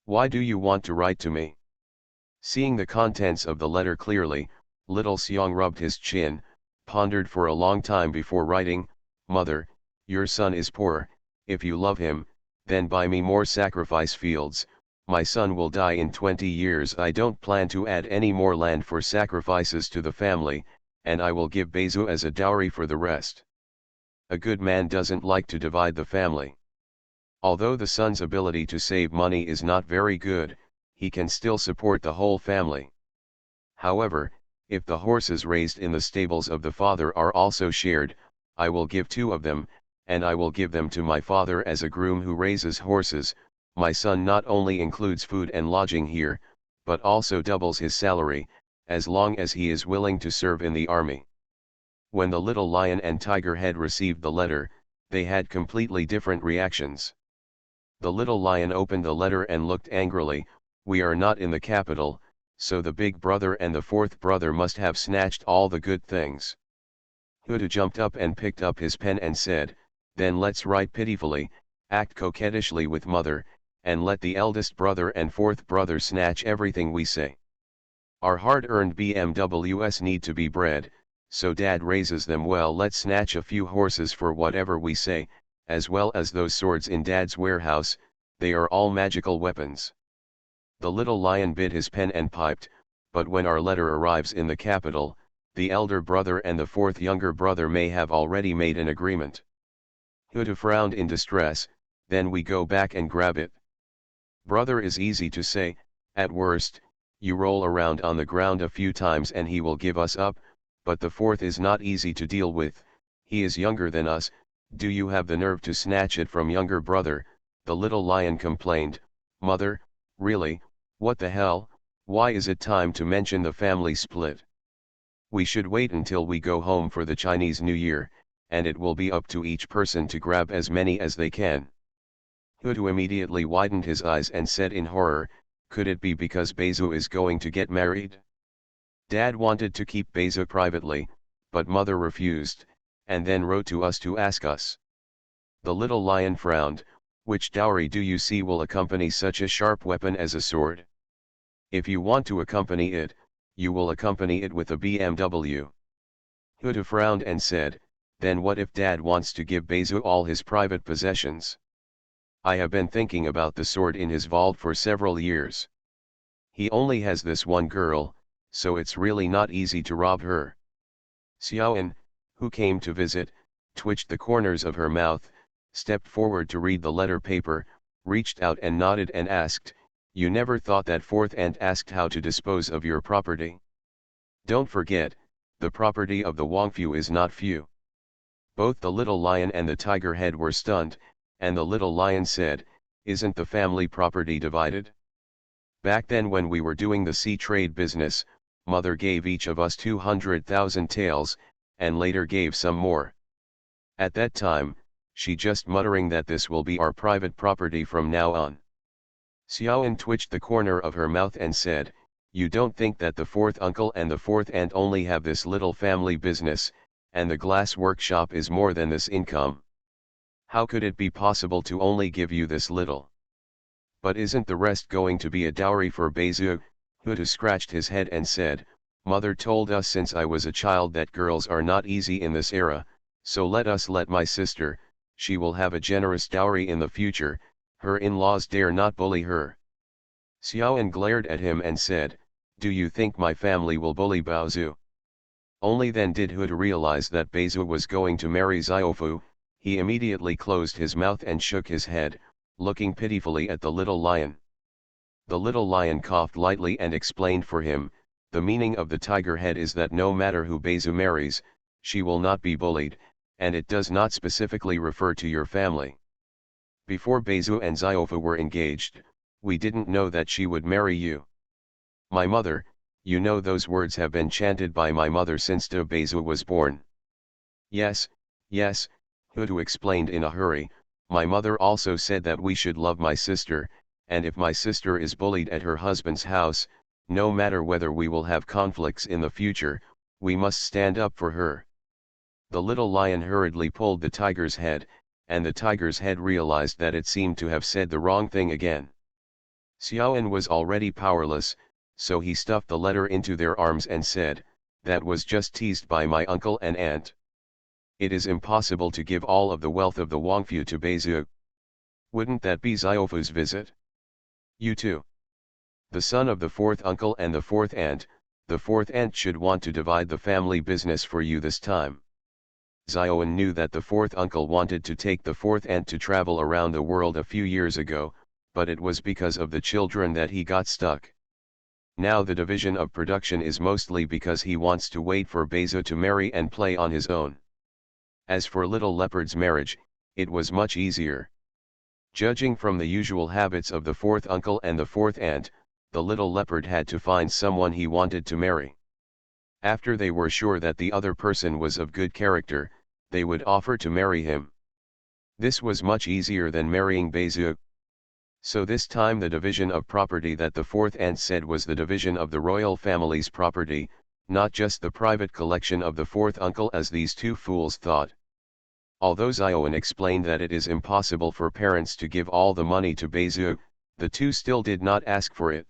Why do you want to write to me?" Seeing the contents of the letter clearly, little Xiong rubbed his chin, pondered for a long time before writing, "Mother, your son is poor, if you love him, then buy me more sacrifice fields, my son will die in 20 years. I don't plan to add any more land for sacrifices to the family, and I will give Beizu as a dowry for the rest. A good man doesn't like to divide the family. Although the son's ability to save money is not very good, he can still support the whole family. However, if the horses raised in the stables of the father are also shared, I will give 2 of them, and I will give them to my father as a groom who raises horses. My son not only includes food and lodging here, but also doubles his salary, as long as he is willing to serve in the army." When the little lion and tiger had received the letter, they had completely different reactions. The little lion opened the letter and looked angrily, "We are not in the capital, so the big brother and the fourth brother must have snatched all the good things." Huda jumped up and picked up his pen and said, "Then let's write pitifully, act coquettishly with mother, and let the eldest brother and fourth brother snatch everything we say. Our hard-earned BMWs need to be bred, so dad raises them well. Let's snatch a few horses for whatever we say, as well as those swords in dad's warehouse, they are all magical weapons." The little lion bit his pen and piped, "But when our letter arrives in the capital, the elder brother and the fourth younger brother may have already made an agreement." Huda frowned in distress, "Then we go back and grab it." Brother is easy to say, at worst, you roll around on the ground a few times and he will give us up, but the fourth is not easy to deal with, he is younger than us, do you have the nerve to snatch it from younger brother, The little lion complained, "Mother, really, what the hell, why is it time to mention the family split? We should wait until we go home for the Chinese New Year, and it will be up to each person to grab as many as they can." Hutu immediately widened his eyes and said in horror, "Could it be because Bezu is going to get married?" Dad wanted to keep Bezu privately, but mother refused, and then wrote to us to ask us. The little lion frowned, "Which dowry do you see will accompany such a sharp weapon as a sword? If you want to accompany it, you will accompany it with a BMW." Hutu frowned and said, "Then what if Dad wants to give Bezu all his private possessions? I have been thinking about the sword in his vault for several years. He only has this one girl, so it's really not easy to rob her." Xiaoan, who came to visit, twitched the corners of her mouth, stepped forward to read the letter paper, reached out and nodded and asked, "You never thought that fourth aunt asked how to dispose of your property? Don't forget, the property of the Wangfu is not few." Both the little lion and the tiger head were stunned, and the little lion said, "Isn't the family property divided? Back then when we were doing the sea trade business, mother gave each of us 200,000 taels, and later gave some more. At that time, she just muttering that this will be our private property from now on." Xiaoan twitched the corner of her mouth and said, "You don't think that the fourth uncle and the fourth aunt only have this little family business, and the glass workshop is more than this income? How could it be possible to only give you this little? But isn't the rest going to be a dowry for Bezu?" Hutu scratched his head and said, "Mother told us since I was a child that girls are not easy in this era, so let my sister, she will have a generous dowry in the future, her in-laws dare not bully her." Xiaoan glared at him and said, "Do you think my family will bully Baozu?" Only then did Hutu realize that Bezu was going to marry Xiaofu. He immediately closed his mouth and shook his head, looking pitifully at the little lion. The little lion coughed lightly and explained for him, "The meaning of the tiger head is that no matter who Bezu marries, she will not be bullied, and it does not specifically refer to your family. Before Bezu and Xiaofu were engaged, we didn't know that she would marry you. My mother, you know those words have been chanted by my mother since De Bezu was born." Yes, Hutu explained in a hurry, "My mother also said that we should love my sister, and if my sister is bullied at her husband's house, no matter whether we will have conflicts in the future, we must stand up for her." The little lion hurriedly pulled the tiger's head, and the tiger's head realized that it seemed to have said the wrong thing again. Xiaoan was already powerless, so he stuffed the letter into their arms and said, "That was just teased by my uncle and aunt. It is impossible to give all of the wealth of the Wangfu to Bezu. Wouldn't that be Xiaofu's visit? You too. The son of the fourth uncle and the fourth aunt should want to divide the family business for you this time." Xiaoan knew that the fourth uncle wanted to take the fourth aunt to travel around the world a few years ago, but it was because of the children that he got stuck. Now the division of production is mostly because he wants to wait for Bezu to marry and play on his own. As for Little Leopard's marriage, it was much easier. Judging from the usual habits of the fourth uncle and the fourth aunt, the little leopard had to find someone he wanted to marry. After they were sure that the other person was of good character, they would offer to marry him. This was much easier than marrying Bezu. So this time the division of property that the fourth aunt said was the division of the royal family's property, not just the private collection of the fourth uncle as these two fools thought. Although Xiaoan explained that it is impossible for parents to give all the money to Bezu, the two still did not ask for it.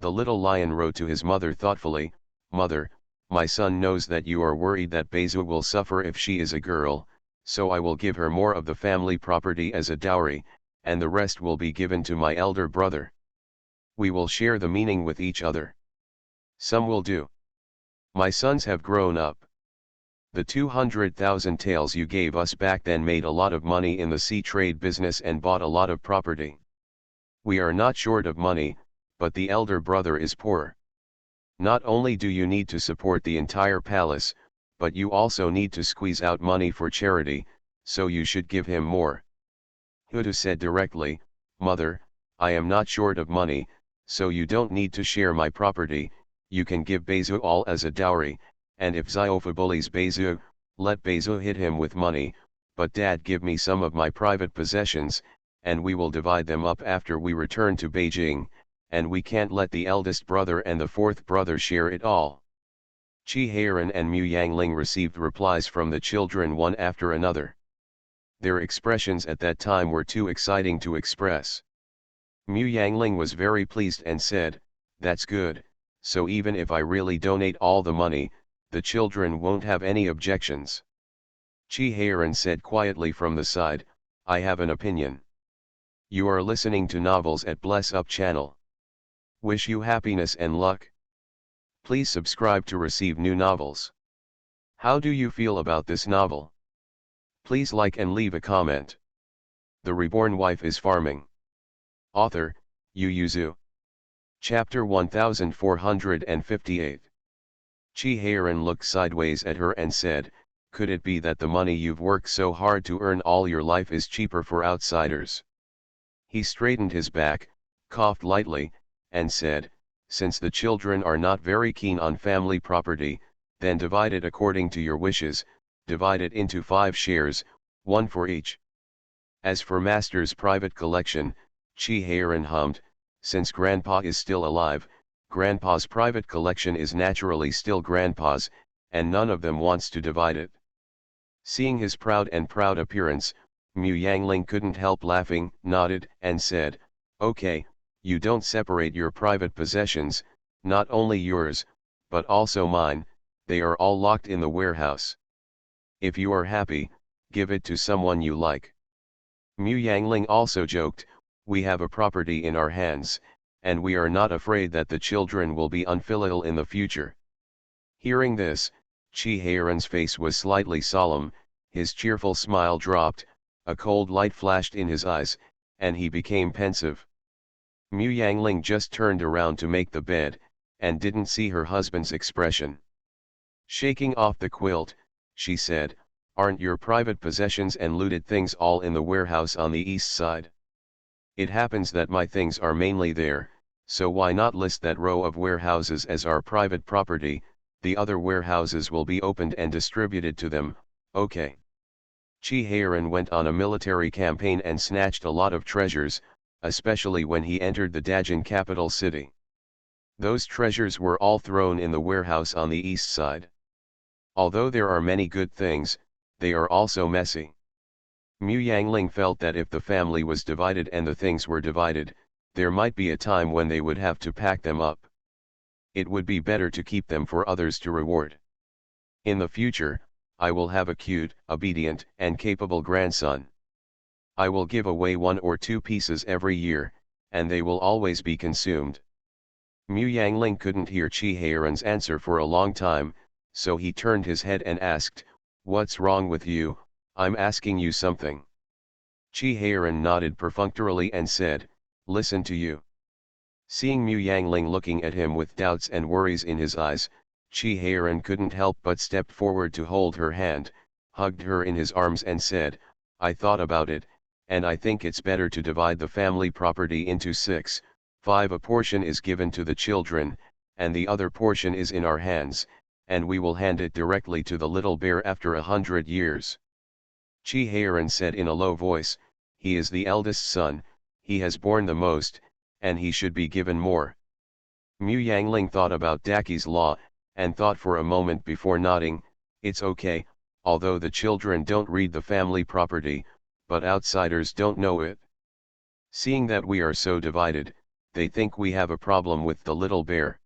The little lion wrote to his mother thoughtfully, "Mother, my son knows that you are worried that Bezu will suffer if she is a girl, so I will give her more of the family property as a dowry, and the rest will be given to my elder brother. We will share the meaning with each other. Some will do. My sons have grown up. The 200,000 taels you gave us back then made a lot of money in the sea trade business and bought a lot of property. We are not short of money, but the elder brother is poor. Not only do you need to support the entire palace, but you also need to squeeze out money for charity, so you should give him more." Huda said directly, "Mother, I am not short of money, so you don't need to share my property, you can give Bezu all as a dowry, and if Ziofa bullies Bezu, let Bezu hit him with money, but Dad give me some of my private possessions, and we will divide them up after we return to Beijing, and we can't let the eldest brother and the fourth brother share it all." Qi Heiran and Mu Yangling received replies from the children one after another. Their expressions at that time were too exciting to express. Mu Yangling was very pleased and said, "That's good, so even if I really donate all the money, the children won't have any objections." Qi Heiran said quietly from the side, "I have an opinion." You are listening to Novels at Bless Up channel. Wish you happiness and luck. Please subscribe to receive new novels. How do you feel about this novel? Please like and leave a comment. The Reborn Wife is Farming. Author, Yu Yuzu. Chapter 1458. Qi Heiran looked sideways at her and said, "Could it be that the money you've worked so hard to earn all your life is cheaper for outsiders?" He straightened his back, coughed lightly, and said, "Since the children are not very keen on family property, then divide it according to your wishes, divide it into 5 shares, 1 for each." As for Master's private collection, Qi Heiran hummed, "Since Grandpa is still alive, Grandpa's private collection is naturally still Grandpa's, and none of them wants to divide it." Seeing his proud appearance, Mu Yangling couldn't help laughing, nodded, and said, "Okay, you don't separate your private possessions, not only yours, but also mine, they are all locked in the warehouse. If you are happy, give it to someone you like." Mu Yangling also joked, "We have a property in our hands, and we are not afraid that the children will be unfilial in the future." Hearing this, Qi Heiran's face was slightly solemn, his cheerful smile dropped, a cold light flashed in his eyes, and he became pensive. Mu Yangling just turned around to make the bed, and didn't see her husband's expression. Shaking off the quilt, she said, "Aren't your private possessions and looted things all in the warehouse on the east side? It happens that my things are mainly there, so why not list that row of warehouses as our private property, the other warehouses will be opened and distributed to them, okay?" Qi Heiran went on a military campaign and snatched a lot of treasures, especially when he entered the Dajin capital city. Those treasures were all thrown in the warehouse on the east side. Although there are many good things, they are also messy. Mu Yangling felt that if the family was divided and the things were divided, there might be a time when they would have to pack them up. It would be better to keep them for others to reward. "In the future, I will have a cute, obedient, and capable grandson. I will give away 1 or 2 pieces every year, and they will always be consumed." Mu Yangling couldn't hear Qi Heiran's answer for a long time, so he turned his head and asked, "What's wrong with you? I'm asking you something." Qi Heiran nodded perfunctorily and said, "Listen to you." Seeing Mu Yangling looking at him with doubts and worries in his eyes, Qi Heiran couldn't help but step forward to hold her hand, hugged her in his arms and said, "I thought about it, and I think it's better to divide the family property into 6, 5 a portion is given to the children, and the other portion is in our hands, and we will hand it directly to the little bear after 100 years. Qi Heiran said in a low voice, "He is the eldest son, he has borne the most, and he should be given more." Mu Yangling thought about Daki's law, and thought for a moment before nodding, "It's okay, although the children don't read the family property, but outsiders don't know it. Seeing that we are so divided, they think we have a problem with the little bear."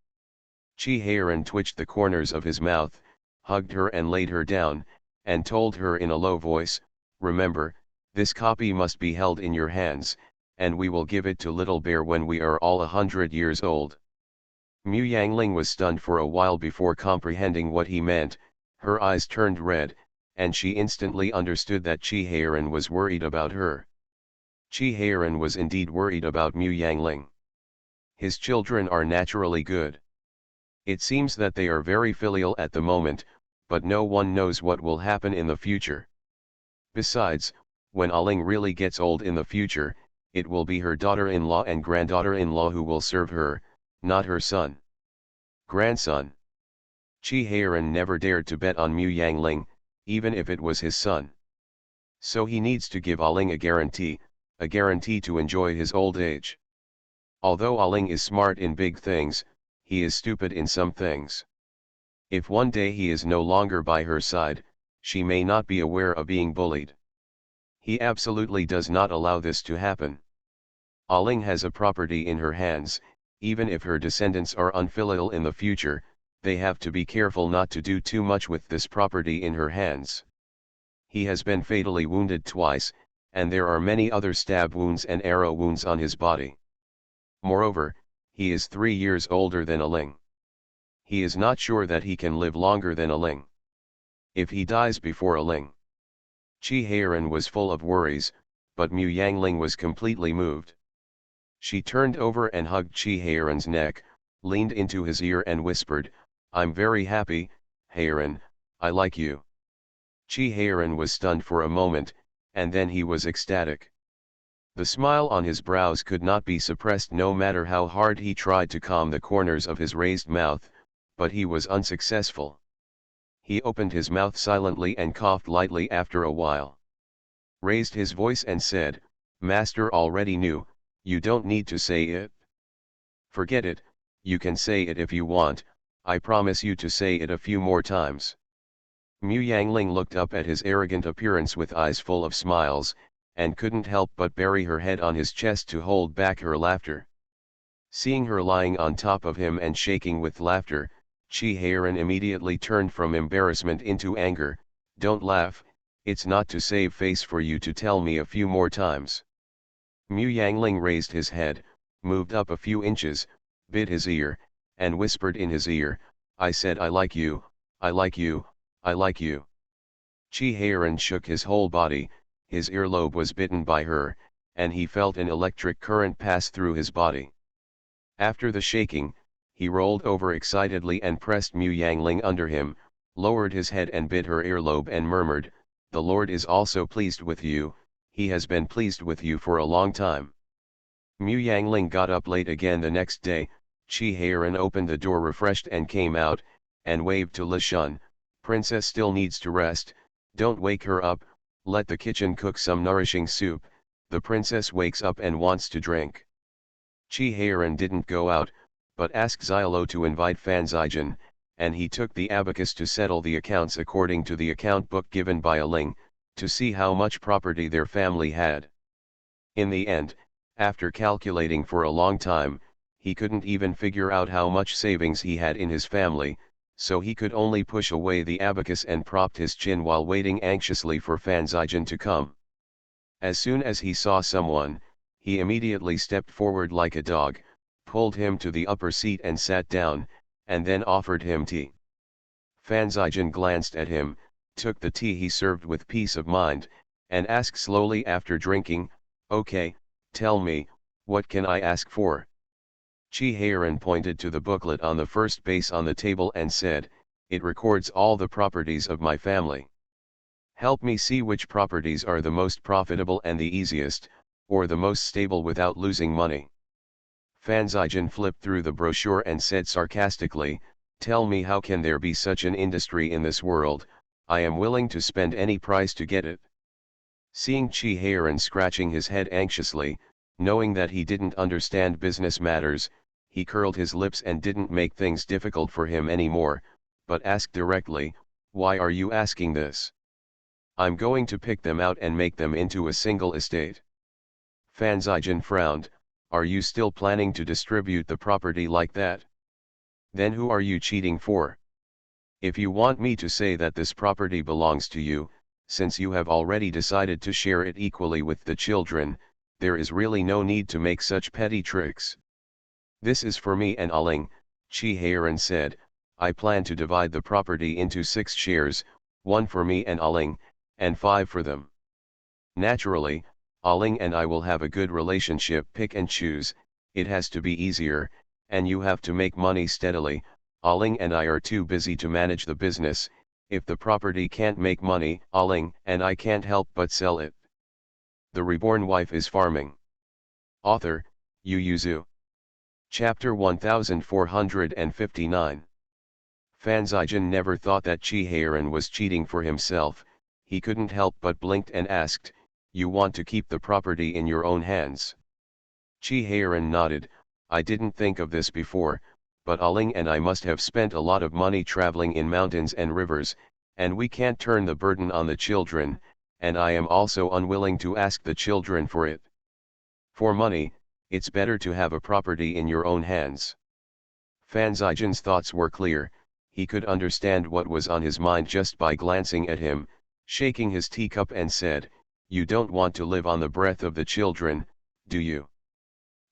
Qi Heiran twitched the corners of his mouth, hugged her and laid her down, and told her in a low voice, "Remember, this copy must be held in your hands, and we will give it to Little Bear when we are all 100 years old." Mu Yangling was stunned for a while before comprehending what he meant, her eyes turned red, and she instantly understood that Qi Heiran was worried about her. Qi Heiran was indeed worried about Mu Yangling. His children are naturally good. It seems that they are very filial at the moment, but no one knows what will happen in the future. Besides, When Aling really gets old in the future, it will be her daughter-in-law and granddaughter-in-law who will serve her, not her son. Grandson. Chi Heiran never dared to bet on Mu Yangling, even if it was his son. So he needs to give Aling a guarantee to enjoy his old age. Although Aling is smart in big things, he is stupid in some things. If one day he is no longer by her side, she may not be aware of being bullied. He absolutely does not allow this to happen. Aling has a property in her hands. Even if her descendants are unfilial in the future, they have to be careful not to do too much with this property in her hands. He has been fatally wounded twice, and there are many other stab wounds and arrow wounds on his body. Moreover, he is 3 years older than Aling. He is not sure that he can live longer than Aling. If he dies before Aling. Chi Heiran was full of worries, but Mu Yangling was completely moved. She turned over and hugged Chi Heiran's neck, leaned into his ear and whispered, "I'm very happy, Heiran, I like you." Chi Heiran was stunned for a moment, and then he was ecstatic. The smile on his brows could not be suppressed no matter how hard he tried to calm the corners of his raised mouth, but he was unsuccessful. He opened his mouth silently and coughed lightly after a while. Raised his voice and said, "Master already knew, you don't need to say it." "Forget it, you can say it if you want, I promise you to say it a few more times." Mu Yangling looked up at his arrogant appearance with eyes full of smiles, and couldn't help but bury her head on his chest to hold back her laughter. Seeing her lying on top of him and shaking with laughter, Chi Heiran immediately turned from embarrassment into anger. "Don't laugh, it's not to save face for you to tell me a few more times." Mu Yangling raised his head, moved up a few inches, bit his ear, and whispered in his ear, "I said I like you, I like you, I like you." Chi Heiran shook his whole body, his earlobe was bitten by her, and he felt an electric current pass through his body. After the shaking, he rolled over excitedly and pressed Mu Yangling under him, lowered his head and bit her earlobe and murmured, "The Lord is also pleased with you, he has been pleased with you for a long time." Mu Yangling got up late again the next day. Chi Heiran opened the door refreshed and came out, and waved to Li Shun, "Princess still needs to rest, don't wake her up, let the kitchen cook some nourishing soup, the princess wakes up and wants to drink." Chi Heiran didn't go out, but asked Xialo to invite Fan Zijian, and he took the abacus to settle the accounts according to the account book given by Aling, to see how much property their family had. In the end, after calculating for a long time, he couldn't even figure out how much savings he had in his family, so he could only push away the abacus and propped his chin while waiting anxiously for Fan Zijian to come. As soon as he saw someone, he immediately stepped forward like a dog, pulled him to the upper seat and sat down, and then offered him tea. Fan Zijian glanced at him, took the tea he served with peace of mind, and asked slowly after drinking, "Okay, tell me, what can I ask for?" Chi Heiran pointed to the booklet on the first base on the table and said, "It records all the properties of my family. Help me see which properties are the most profitable and the easiest, or the most stable without losing money." Fan Zijian flipped through the brochure and said sarcastically, "Tell me, how can there be such an industry in this world? I am willing to spend any price to get it." Seeing Chi Heiran scratching his head anxiously, knowing that he didn't understand business matters, he curled his lips and didn't make things difficult for him anymore, but asked directly, "Why are you asking this?" "I'm going to pick them out and make them into a single estate." Fan Zijian frowned, "Are you still planning to distribute the property like that? Then who are you cheating for? If you want me to say that this property belongs to you, since you have already decided to share it equally with the children, there is really no need to make such petty tricks." "This is for me and Aling," Chi Heiran said. "I plan to divide the property into 6 shares, 1 for me and Aling, and 5 for them. Naturally, Aling and I will have a good relationship. Pick and choose, it has to be easier, and you have to make money steadily. Aling and I are too busy to manage the business. If the property can't make money, Aling and I can't help but sell it." The Reborn Wife is Farming. Author, Yu Yuzu. Chapter 1459. Fan Zijin never thought that Chi Heiran was cheating for himself. He couldn't help but blinked and asked, "You want to keep the property in your own hands?" Chi Heiran nodded. "I didn't think of this before, but Aling and I must have spent a lot of money traveling in mountains and rivers, and we can't turn the burden on the children, and I am also unwilling to ask the children for it. For money, it's better to have a property in your own hands." Fan Zijin's thoughts were clear. He could understand what was on his mind just by glancing at him, shaking his teacup, and said, "You don't want to live on the breath of the children, do you?"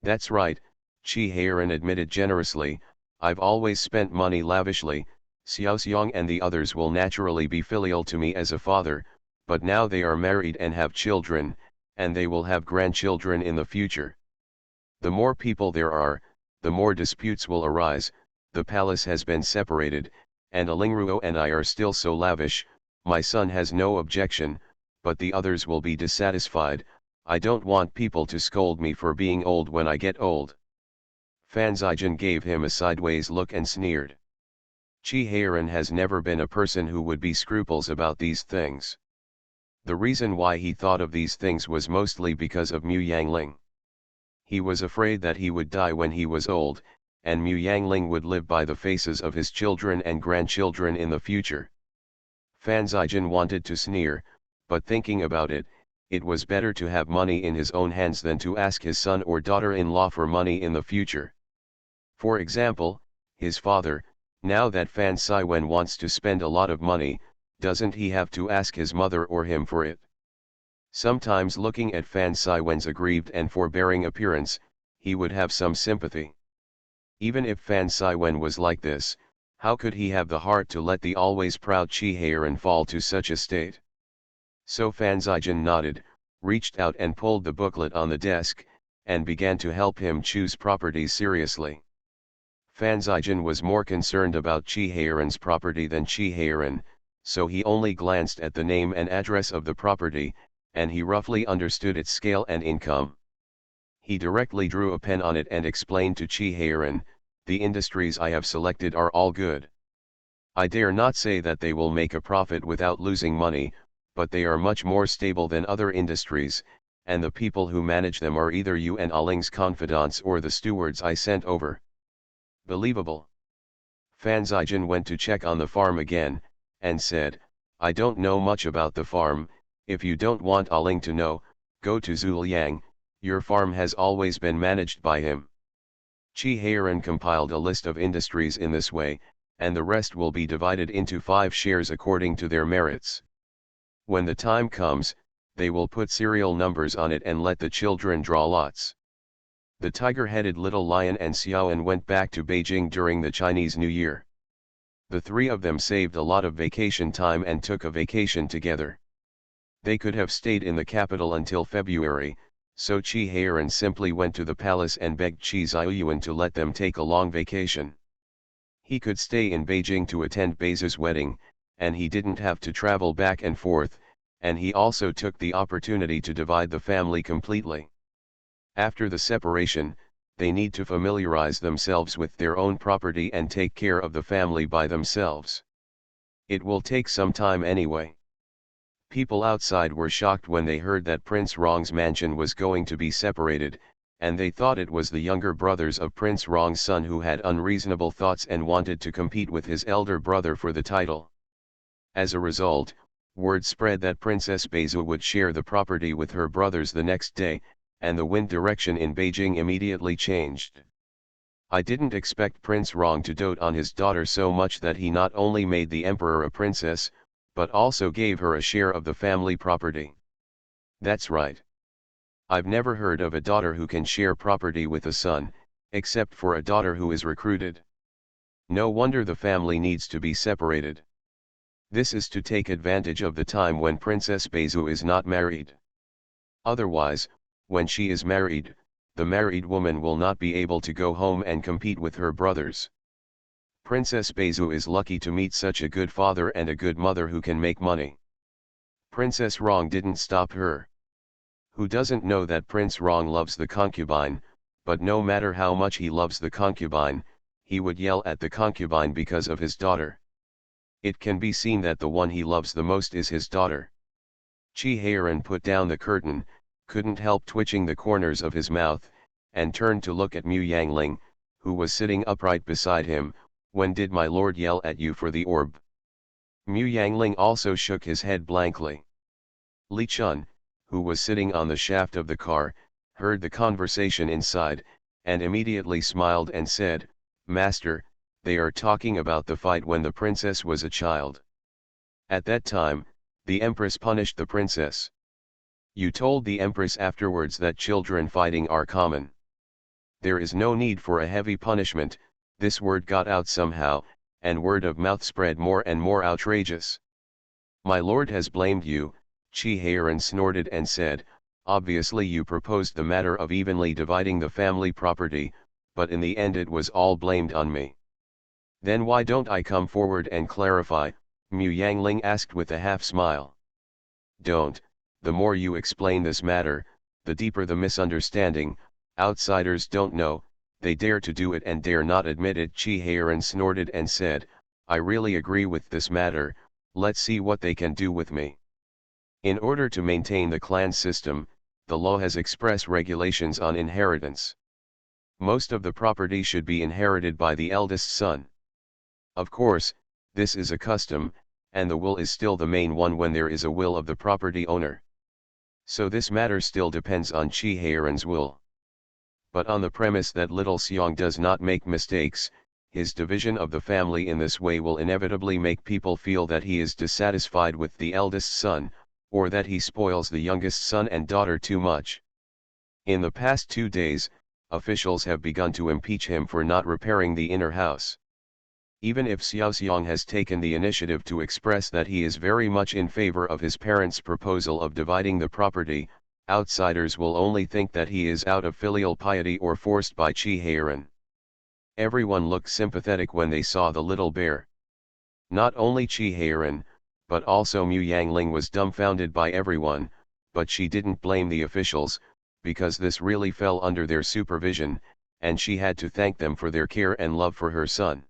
"That's right," Chi Heiran admitted generously. "I've always spent money lavishly. Xiaoxiang and the others will naturally be filial to me as a father, but now they are married and have children, and they will have grandchildren in the future. The more people there are, the more disputes will arise. The palace has been separated, and Alingruo and I are still so lavish. My son has no objection, but the others will be dissatisfied. I don't want people to scold me for being old when I get old." Fan Zijin gave him a sideways look and sneered. Chi Heiran has never been a person who would be scruples about these things. The reason why he thought of these things was mostly because of Mu Yangling. He was afraid that he would die when he was old, and Mu Yangling would live by the faces of his children and grandchildren in the future. Fan Zijin wanted to sneer, but thinking about it, it was better to have money in his own hands than to ask his son or daughter-in-law for money in the future. For example, his father, now that Fan Siwen wants to spend a lot of money, doesn't he have to ask his mother or him for it? Sometimes looking at Fan Siwen's aggrieved and forbearing appearance, he would have some sympathy. Even if Fan Siwen was like this, how could he have the heart to let the always proud Chi Heiran fall to such a state? So Fan Zijin nodded, reached out and pulled the booklet on the desk, and began to help him choose properties seriously. Fan Zijin was more concerned about Chi Heiran's property than Chi Heiran, so he only glanced at the name and address of the property, and he roughly understood its scale and income. He directly drew a pen on it and explained to Chi Heiran, "The industries I have selected are all good. I dare not say that they will make a profit without losing money, but they are much more stable than other industries, and the people who manage them are either you and Aling's confidants or the stewards I sent over." Believable. Fan Zijin went to check on the farm again, and said, "I don't know much about the farm. If you don't want Aling to know, go to Zuliang. Your farm has always been managed by him." Chi Heiran compiled a list of industries in this way, and the rest will be divided into 5 shares according to their merits. When the time comes, they will put serial numbers on it and let the children draw lots. The tiger-headed little lion and Xiaoan went back to Beijing during the Chinese New Year. The 3 of them saved a lot of vacation time and took a vacation together. They could have stayed in the capital until February, so Chi Heiran simply went to the palace and begged Chi Ziyuan to let them take a long vacation. He could stay in Beijing to attend Beizu's wedding, and he didn't have to travel back and forth, and he also took the opportunity to divide the family completely. After the separation, they need to familiarize themselves with their own property and take care of the family by themselves. It will take some time anyway. People outside were shocked when they heard that Prince Rong's mansion was going to be separated, and they thought it was the younger brothers of Prince Rong's son who had unreasonable thoughts and wanted to compete with his elder brother for the title. As a result, word spread that Princess Beizu would share the property with her brothers the next day, and the wind direction in Beijing immediately changed. I didn't expect Prince Rong to dote on his daughter so much that he not only made the emperor a princess, but also gave her a share of the family property. That's right. I've never heard of a daughter who can share property with a son, except for a daughter who is recruited. No wonder the family needs to be separated. This is to take advantage of the time when Princess Beizu is not married. Otherwise, when she is married, the married woman will not be able to go home and compete with her brothers. Princess Beizu is lucky to meet such a good father and a good mother who can make money. Princess Rong didn't stop her. Who doesn't know that Prince Rong loves the concubine, but no matter how much he loves the concubine, he would yell at the concubine because of his daughter. It can be seen that the one he loves the most is his daughter. Chi Heiran put down the curtain, couldn't help twitching the corners of his mouth, and turned to look at Mu Yangling, who was sitting upright beside him. When did my lord yell at you for the orb? Mu Yangling also shook his head blankly. Li Chun, who was sitting on the shaft of the car, heard the conversation inside, and immediately smiled and said, "Master, they are talking about the fight when the princess was a child. At that time, the empress punished the princess. You told the empress afterwards that children fighting are common. There is no need for a heavy punishment." This word got out somehow, and word of mouth spread more and more outrageous. "My lord has blamed you," Chi Heiran snorted and said, "obviously you proposed the matter of evenly dividing the family property, but in the end it was all blamed on me." "Then why don't I come forward and clarify?" Mu Yangling asked with a half-smile. "Don't, the more you explain this matter, the deeper the misunderstanding. Outsiders don't know, they dare to do it and dare not admit it." Chi Heiran snorted and said, "I really agree with this matter, let's see what they can do with me." In order to maintain the clan system, the law has express regulations on inheritance. Most of the property should be inherited by the eldest son. Of course, this is a custom, and the will is still the main one when there is a will of the property owner. So this matter still depends on Chi Heiran's will. But on the premise that little Xiong does not make mistakes, his division of the family in this way will inevitably make people feel that he is dissatisfied with the eldest son, or that he spoils the youngest son and daughter too much. In the past 2 days, officials have begun to impeach him for not repairing the inner house. Even if Xiao Xiong has taken the initiative to express that he is very much in favor of his parents' proposal of dividing the property, outsiders will only think that he is out of filial piety or forced by Chi Heiran. Everyone looked sympathetic when they saw the little bear. Not only Chi Heiran, but also Mu Yangling was dumbfounded by everyone, but she didn't blame the officials, because this really fell under their supervision, and she had to thank them for their care and love for her son.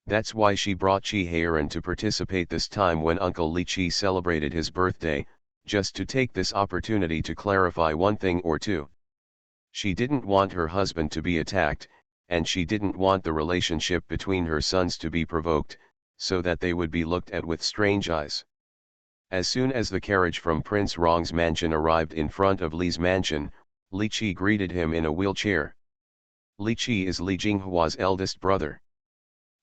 That's why she brought Chi Heiran to participate this time when Uncle Li Chi celebrated his birthday, just to take this opportunity to clarify one thing or two. She didn't want her husband to be attacked, and she didn't want the relationship between her sons to be provoked, so that they would be looked at with strange eyes. As soon as the carriage from Prince Rong's mansion arrived in front of Li's mansion, Li Chi greeted him in a wheelchair. Li Chi is Li Jinghua's eldest brother.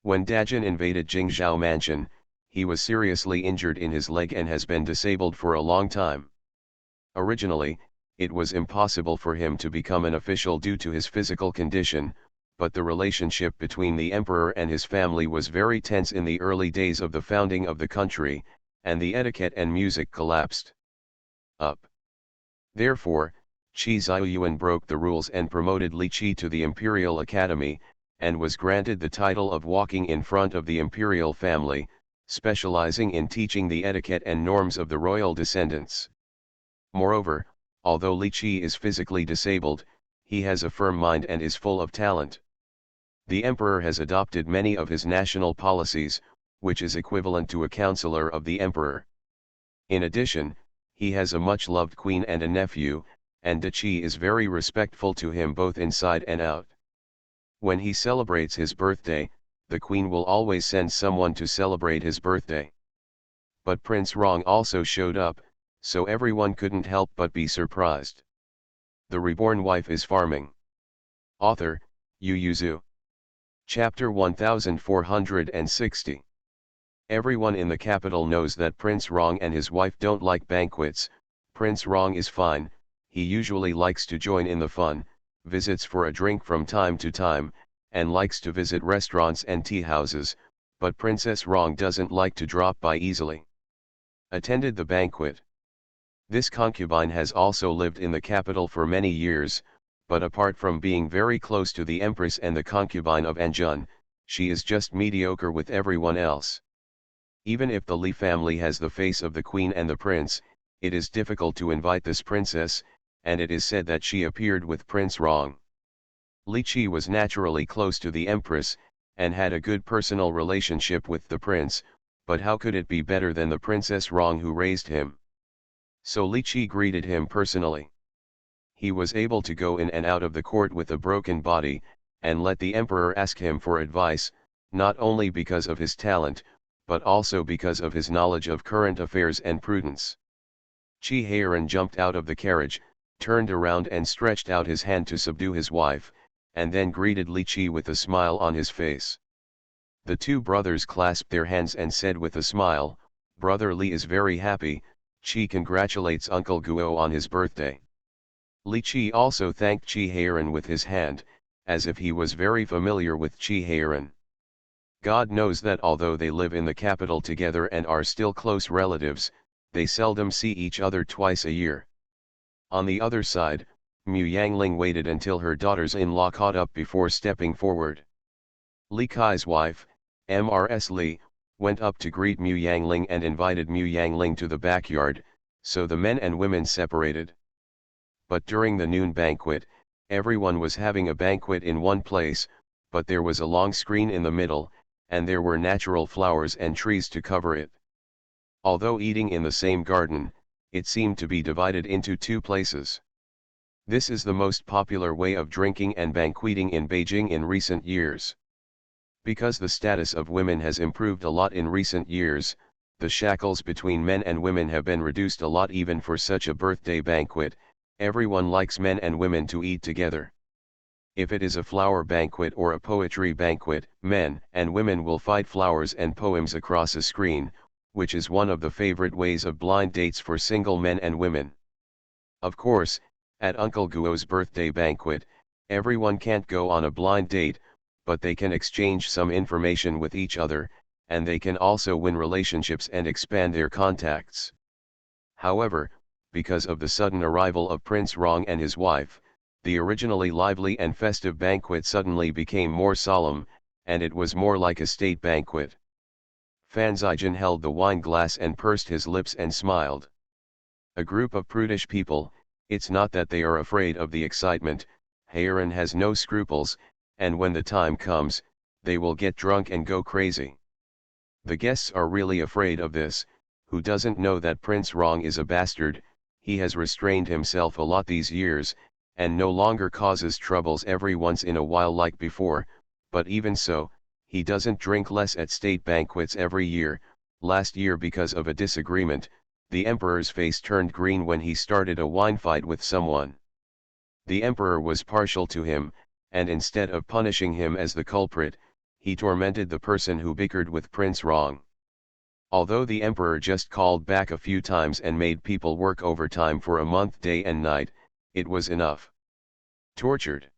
When Dajin invaded Jingzhou mansion, he was seriously injured in his leg and has been disabled for a long time. Originally, it was impossible for him to become an official due to his physical condition, but the relationship between the emperor and his family was very tense in the early days of the founding of the country, and the etiquette and music collapsed. Therefore, Qi Ziyuan broke the rules and promoted Li Qi to the Imperial Academy, and was granted the title of walking in front of the imperial family, specializing in teaching the etiquette and norms of the royal descendants. Moreover, although Li Qi is physically disabled, he has a firm mind and is full of talent. The emperor has adopted many of his national policies, which is equivalent to a counselor of the emperor. In addition, he has a much-loved queen and a nephew, and De Qi is very respectful to him both inside and out. When he celebrates his birthday, the queen will always send someone to celebrate his birthday. But Prince Rong also showed up, so everyone couldn't help but be surprised. The Reborn Wife is Farming. Author, Yu Yuzu. Chapter 1460. Everyone in the capital knows that Prince Rong and his wife don't like banquets. Prince Rong is fine, he usually likes to join in the fun, visits for a drink from time to time, and likes to visit restaurants and tea houses, but Princess Rong doesn't like to drop by easily. Attended the banquet. This concubine has also lived in the capital for many years, but apart from being very close to the Empress and the concubine of Anjun, she is just mediocre with everyone else. Even if the Li family has the face of the queen and the prince, it is difficult to invite this princess, and it is said that she appeared with Prince Rong. Li Qi was naturally close to the Empress, and had a good personal relationship with the prince, but how could it be better than the Princess Rong who raised him? So Li Qi greeted him personally. He was able to go in and out of the court with a broken body, and let the emperor ask him for advice, not only because of his talent, but also because of his knowledge of current affairs and prudence. Qi Heiran jumped out of the carriage, turned around and stretched out his hand to subdue his wife, and then greeted Li Qi with a smile on his face. The two brothers clasped their hands and said with a smile, "Brother Li is very happy, Qi congratulates Uncle Guo on his birthday." Li Qi also thanked Qi Heiran with his hand, as if he was very familiar with Qi Heiran. God knows that although they live in the capital together and are still close relatives, they seldom see each other twice a year. On the other side, Mu Yangling waited until her daughters-in-law caught up before stepping forward. Li Kai's wife, Mrs. Li, went up to greet Mu Yangling and invited Mu Yangling to the backyard, so the men and women separated. But during the noon banquet, everyone was having a banquet in one place, but there was a long screen in the middle, and there were natural flowers and trees to cover it. Although eating in the same garden, it seemed to be divided into two places. This is the most popular way of drinking and banqueting in Beijing in recent years. Because the status of women has improved a lot in recent years, the shackles between men and women have been reduced a lot even for such a birthday banquet. Everyone likes men and women to eat together. If it is a flower banquet or a poetry banquet, men and women will fight flowers and poems across a screen, which is one of the favorite ways of blind dates for single men and women. Of course, at Uncle Guo's birthday banquet, everyone can't go on a blind date, but they can exchange some information with each other, and they can also win relationships and expand their contacts. However, because of the sudden arrival of Prince Rong and his wife, the originally lively and festive banquet suddenly became more solemn, and it was more like a state banquet. Fan Zijian held the wine glass and pursed his lips and smiled. A group of prudish people, it's not that they are afraid of the excitement, Heiran has no scruples, and when the time comes, they will get drunk and go crazy. The guests are really afraid of this. Who doesn't know that Prince Rong is a bastard? He has restrained himself a lot these years, and no longer causes troubles every once in a while like before, but even so, he doesn't drink less at state banquets every year. Last year, because of a disagreement, the emperor's face turned green when he started a wine fight with someone. The emperor was partial to him, and instead of punishing him as the culprit, he tormented the person who bickered with Prince Rong. Although the emperor just called back a few times and made people work overtime for a month day and night, it was enough. Tortured.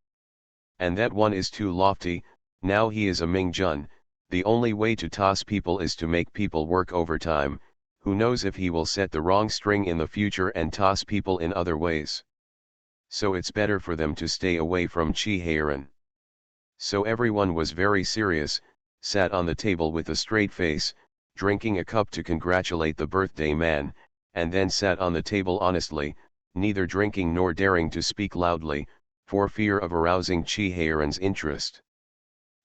And that one is too lofty. Now he is a Ming Jun. The only way to toss people is to make people work overtime. Who knows if he will set the wrong string in the future and toss people in other ways. So it's better for them to stay away from Qi Heiran. So everyone was very serious, sat on the table with a straight face, drinking a cup to congratulate the birthday man, and then sat on the table honestly, neither drinking nor daring to speak loudly, for fear of arousing Qi Heiran's interest.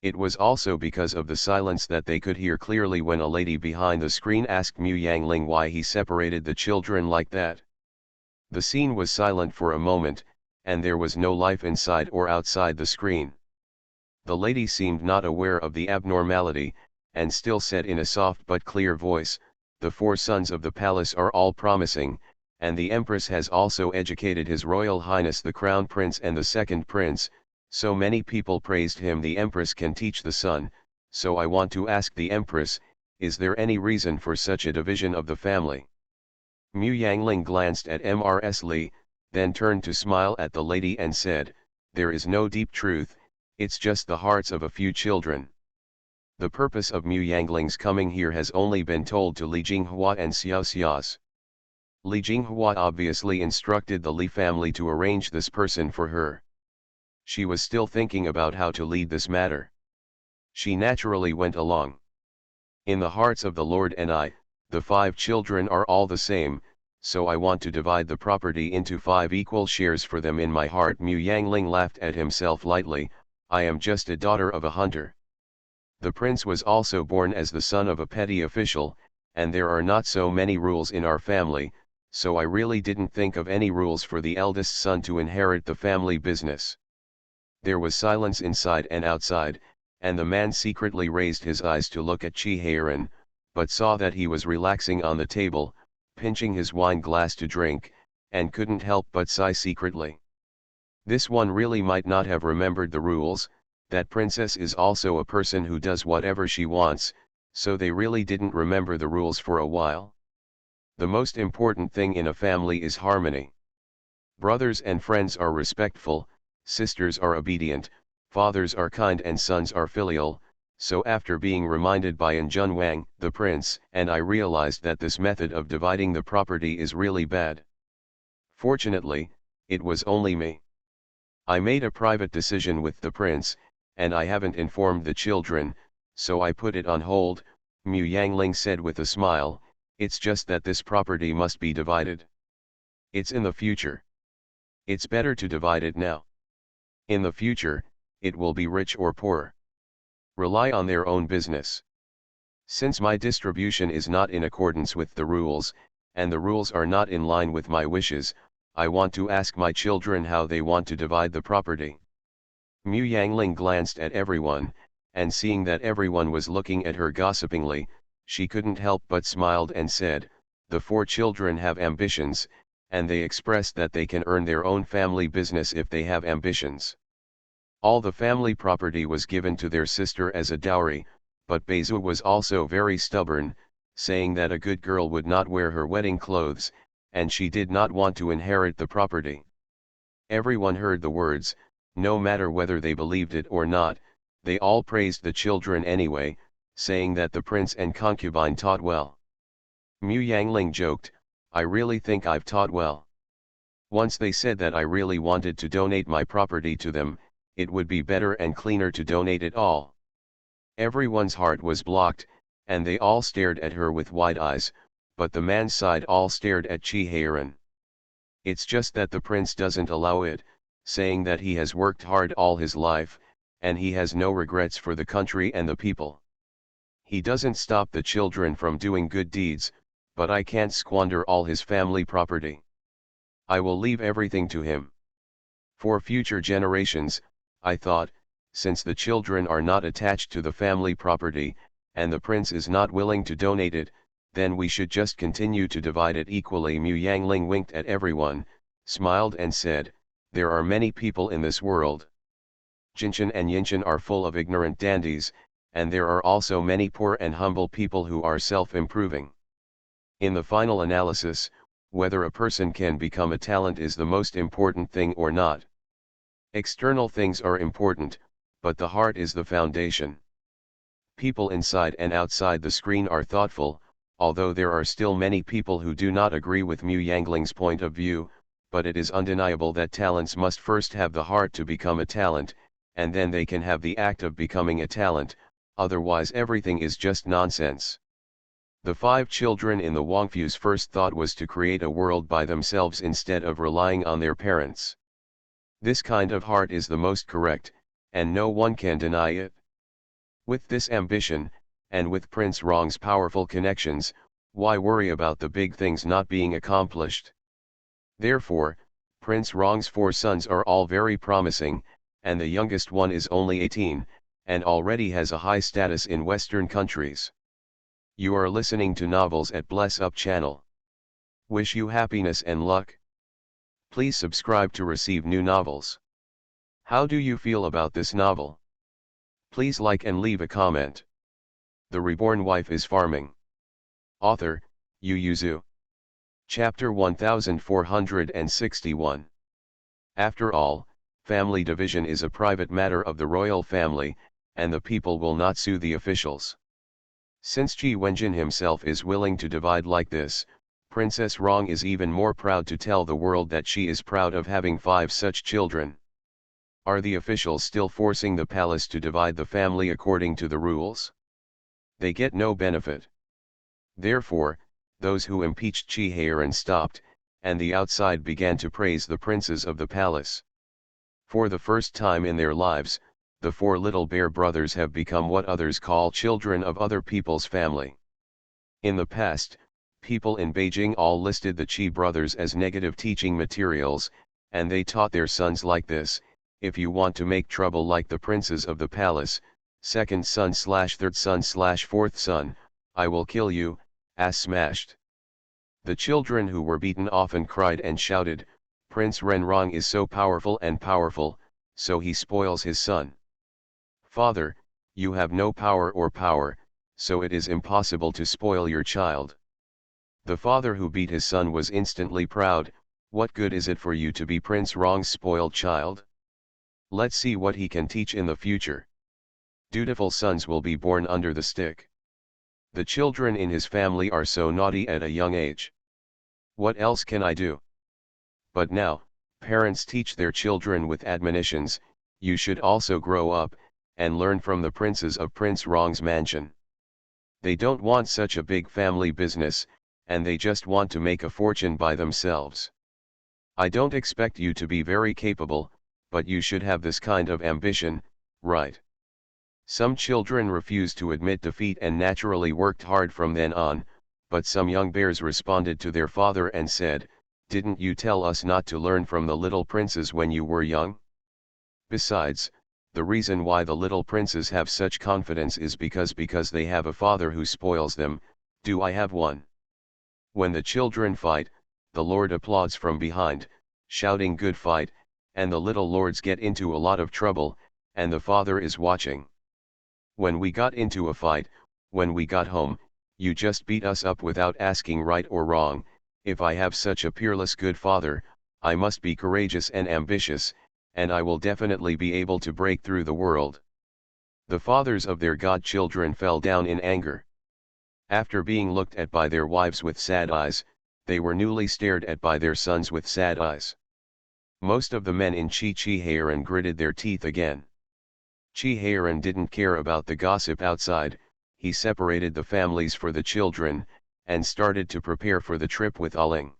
It was also because of the silence that they could hear clearly when a lady behind the screen asked Mu Yangling why he separated the children like that. The scene was silent for a moment, and there was no life inside or outside the screen. The lady seemed not aware of the abnormality, and still said in a soft but clear voice, "The four sons of the palace are all promising, and the Empress has also educated His Royal Highness the Crown Prince and the second Prince, so many people praised him. The Empress can teach the son, so I want to ask the Empress, is there any reason for such a division of the family?" Mu Yangling glanced at Mrs. Li, then turned to smile at the lady and said, "There is no deep truth, it's just the hearts of a few children." The purpose of Mu Yangling's coming here has only been told to Li Jinghua and Xiao Xiaos. Li Jinghua obviously instructed the Li family to arrange this person for her. She was still thinking about how to lead this matter. She naturally went along. In the hearts of the Lord and I, the 5 children are all the same, so I want to divide the property into 5 equal shares for them. In my heart Mu Yangling laughed at himself lightly, I am just a daughter of a hunter. The prince was also born as the son of a petty official, and there are not so many rules in our family, so I really didn't think of any rules for the eldest son to inherit the family business. There was silence inside and outside, and the man secretly raised his eyes to look at Chi-Heiran, but saw that he was relaxing on the table, pinching his wine glass to drink, and couldn't help but sigh secretly. This one really might not have remembered the rules. That princess is also a person who does whatever she wants, so they really didn't remember the rules for a while. The most important thing in a family is harmony. Brothers and friends are respectful, sisters are obedient, fathers are kind and sons are filial. So after being reminded by Njun Wang, the prince, and I realized that this method of dividing the property is really bad. Fortunately, it was only me. I made a private decision with the prince, and I haven't informed the children, so I put it on hold. Mu Yangling said with a smile, it's just that this property must be divided. It's in the future. It's better to divide it now. In the future, it will be rich or poor. Rely on their own business. Since my distribution is not in accordance with the rules, and the rules are not in line with my wishes, I want to ask my children how they want to divide the property. Mu Yangling glanced at everyone, and seeing that everyone was looking at her gossipingly, she couldn't help but smiled and said, the 4 children have ambitions, and they expressed that they can earn their own family business if they have ambitions. All the family property was given to their sister as a dowry, but Beizu was also very stubborn, saying that a good girl would not wear her wedding clothes, and she did not want to inherit the property. Everyone heard the words, no matter whether they believed it or not, they all praised the children anyway, saying that the prince and concubine taught well. Mu Yangling joked, I really think I've taught well. Once they said that I really wanted to donate my property to them, it would be better and cleaner to donate it all. Everyone's heart was blocked, and they all stared at her with wide eyes, but the man's side all stared at Chi-Heiran. It's just that the prince doesn't allow it, saying that he has worked hard all his life, and he has no regrets for the country and the people. He doesn't stop the children from doing good deeds, but I can't squander all his family property. I will leave everything to him. For future generations, I thought, since the children are not attached to the family property, and the prince is not willing to donate it, then we should just continue to divide it equally. Mu Yangling winked at everyone, smiled and said, there are many people in this world. Jinshan and Yinshan are full of ignorant dandies, and there are also many poor and humble people who are self-improving. In the final analysis, whether a person can become a talent is the most important thing or not. External things are important, but the heart is the foundation. People inside and outside the screen are thoughtful, although there are still many people who do not agree with Mu Yangling's point of view, but it is undeniable that talents must first have the heart to become a talent, and then they can have the act of becoming a talent, otherwise everything is just nonsense. The 5 children in the Wangfu's first thought was to create a world by themselves instead of relying on their parents. This kind of heart is the most correct, and no one can deny it. With this ambition, and with Prince Rong's powerful connections, why worry about the big things not being accomplished? Therefore, Prince Rong's 4 sons are all very promising, and the youngest one is only 18, and already has a high status in Western countries. You are listening to Novels at Bless Up channel. Wish you happiness and luck. Please subscribe to receive new novels. How do you feel about this novel? Please like and leave a comment. The Reborn Wife is Farming. Author, Yu Yuzu. Chapter 1461. After all, family division is a private matter of the royal family, and the people will not sue the officials. Since Qi Wenjin himself is willing to divide like this, Princess Rong is even more proud to tell the world that she is proud of having 5 such children. Are the officials still forcing the palace to divide the family according to the rules? They get no benefit. Therefore, those who impeached Chi stopped, and the outside began to praise the princes of the palace. For the first time in their lives, the four little bear brothers have become what others call children of other people's family. In the past, people in Beijing all listed the Chi brothers as negative teaching materials, and they taught their sons like this: if you want to make trouble like the princes of the palace, second son / third son / fourth son, I will kill you, ass smashed. The children who were beaten often cried and shouted, Prince Renrong is so powerful, so he spoils his son. Father, you have no power, so it is impossible to spoil your child. The father who beat his son was instantly proud. What good is it for you to be Prince Rong's spoiled child? Let's see what he can teach in the future. Dutiful sons will be born under the stick. The children in his family are so naughty at a young age. What else can I do? But now, parents teach their children with admonitions. You should also grow up, and learn from the princes of Prince Rong's mansion. They don't want such a big family business, and they just want to make a fortune by themselves. I don't expect you to be very capable, but you should have this kind of ambition, right? Some children refused to admit defeat and naturally worked hard from then on, but some young bears responded to their father and said, didn't you tell us not to learn from the little princes when you were young? Besides, the reason why the little princes have such confidence is because they have a father who spoils them. Do I have one? When the children fight, the Lord applauds from behind, shouting good fight, and the little lords get into a lot of trouble, and the father is watching. When we got into a fight, when we got home, you just beat us up without asking right or wrong. If I have such a peerless good father, I must be courageous and ambitious, and I will definitely be able to break through the world. The fathers of their godchildren fell down in anger. After being looked at by their wives with sad eyes, they were newly stared at by their sons with sad eyes. Most of the men in Chi Heiran gritted their teeth again. Chi Heiran didn't care about the gossip outside. He separated the families for the children, and started to prepare for the trip with Aling.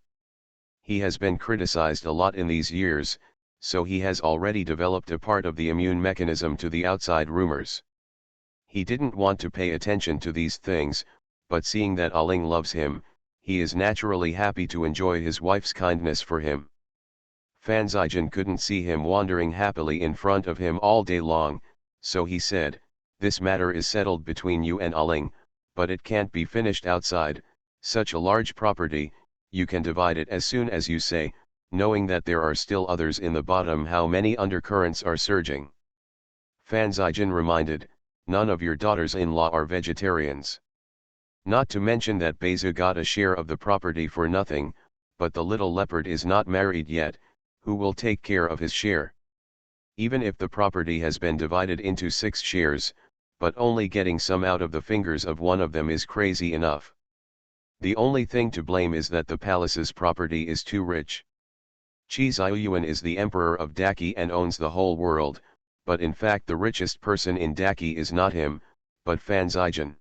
He has been criticized a lot in these years, so he has already developed a part of the immune mechanism to the outside rumors. He didn't want to pay attention to these things, but seeing that Aling loves him, he is naturally happy to enjoy his wife's kindness for him. Fan Zijian couldn't see him wandering happily in front of him all day long, so he said, this matter is settled between you and Aling, but it can't be finished outside. Such a large property, you can divide it as soon as you say, knowing that there are still others in the bottom. How many undercurrents are surging? Fan Zijian reminded, none of your daughters-in-law are vegetarians. Not to mention that Beza got a share of the property for nothing, but the little leopard is not married yet. Who will take care of his share? Even if the property has been divided into 6 shares, but only getting some out of the fingers of one of them is crazy enough. The only thing to blame is that the palace's property is too rich. Qi Ziyuan is the emperor of Daqi and owns the whole world, but in fact the richest person in Daqi is not him, but Fan Zijian.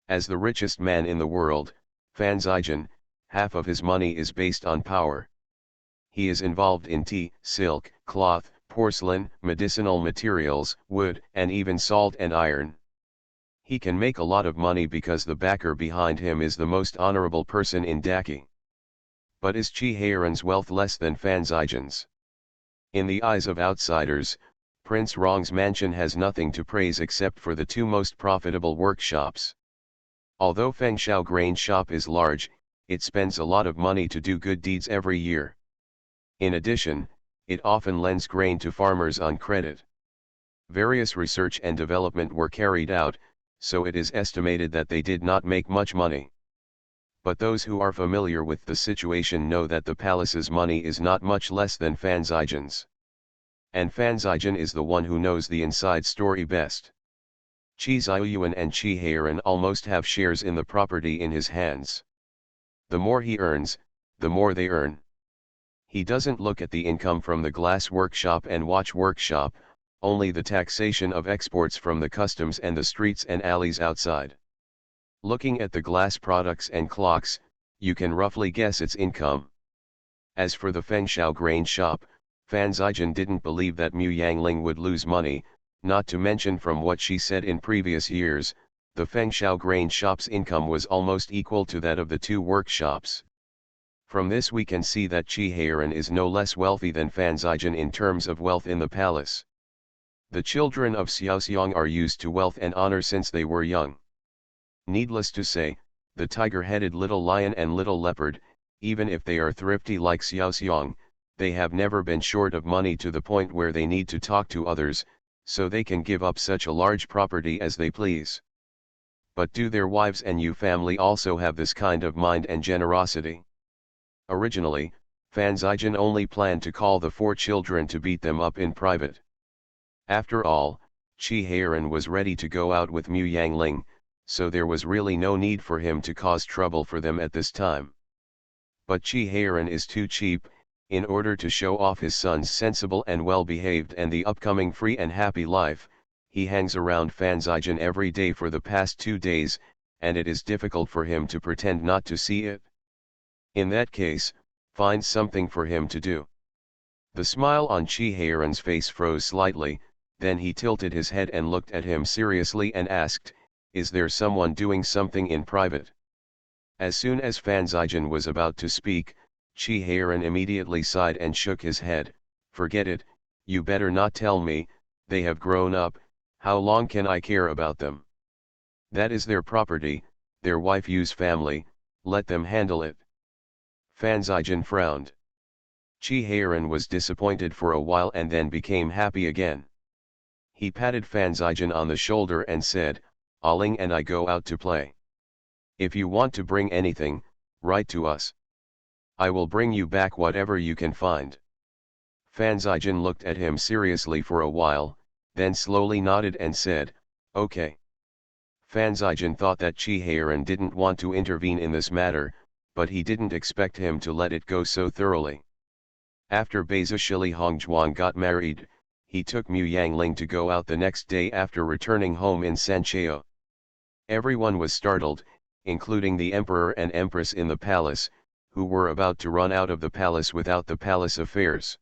As the richest man in the world, Fan Zijian, half of his money is based on power. He is involved in tea, silk, cloth, porcelain, medicinal materials, wood, and even salt and iron. He can make a lot of money because the backer behind him is the most honorable person in Daqi. But is Chi Heiran's wealth less than Fan Zijian's? In the eyes of outsiders, Prince Rong's mansion has nothing to praise except for the 2 most profitable workshops. Although Fengshao grain shop is large, it spends a lot of money to do good deeds every year. In addition, it often lends grain to farmers on credit. Various research and development were carried out, so it is estimated that they did not make much money. But those who are familiar with the situation know that the palace's money is not much less than Fan Zijian's. And Fan Zijian is the one who knows the inside story best. Qi Ziyuan and Qi Heiran almost have shares in the property in his hands. The more he earns, the more they earn. He doesn't look at the income from the glass workshop and watch workshop, only the taxation of exports from the customs and the streets and alleys outside. Looking at the glass products and clocks, you can roughly guess its income. As for the Fengshao grain shop, Fan Zijin didn't believe that Mu Yangling would lose money, not to mention from what she said in previous years, the Fengshao grain shop's income was almost equal to that of the two workshops. From this we can see that Qi Heiran is no less wealthy than Fan Zijin in terms of wealth in the palace. The children of Xiaoxiang are used to wealth and honor since they were young. Needless to say, the tiger-headed little lion and little leopard, even if they are thrifty like Xiaoxiang, they have never been short of money to the point where they need to talk to others, so they can give up such a large property as they please. But do their wives and Yu family also have this kind of mind and generosity? Originally, Fan Zijin only planned to call the 4 children to beat them up in private. After all, Qi Heiran was ready to go out with Mu Yangling, so there was really no need for him to cause trouble for them at this time. But Qi Heiran is too cheap. In order to show off his son's sensible and well-behaved and the upcoming free and happy life, he hangs around Fan Zijin every day for the past 2 days, and it is difficult for him to pretend not to see it. In that case, find something for him to do. The smile on Qi Heiran's face froze slightly, then he tilted his head and looked at him seriously and asked, "Is there someone doing something in private?" As soon as Fan Zijin was about to speak, Qi Heiran immediately sighed and shook his head. "Forget it, you better not tell me, they have grown up, how long can I care about them? That is their property, their wife Yu's family, let them handle it." Fan Zijin frowned. Qi Heiran was disappointed for a while and then became happy again. He patted Fan Zijin on the shoulder and said, "Aling and I go out to play. If you want to bring anything, write to us. I will bring you back whatever you can find." Fan Zijin looked at him seriously for a while, then slowly nodded and said, "Okay." Fan Zijin thought that Qi Heiran didn't want to intervene in this matter, but he didn't expect him to let it go so thoroughly. After Beizu Shili Hongzhuang got married, he took Mu Yangling to go out the next day after returning home in Sancheo. Everyone was startled, including the emperor and empress in the palace, who were about to run out of the palace without the palace affairs.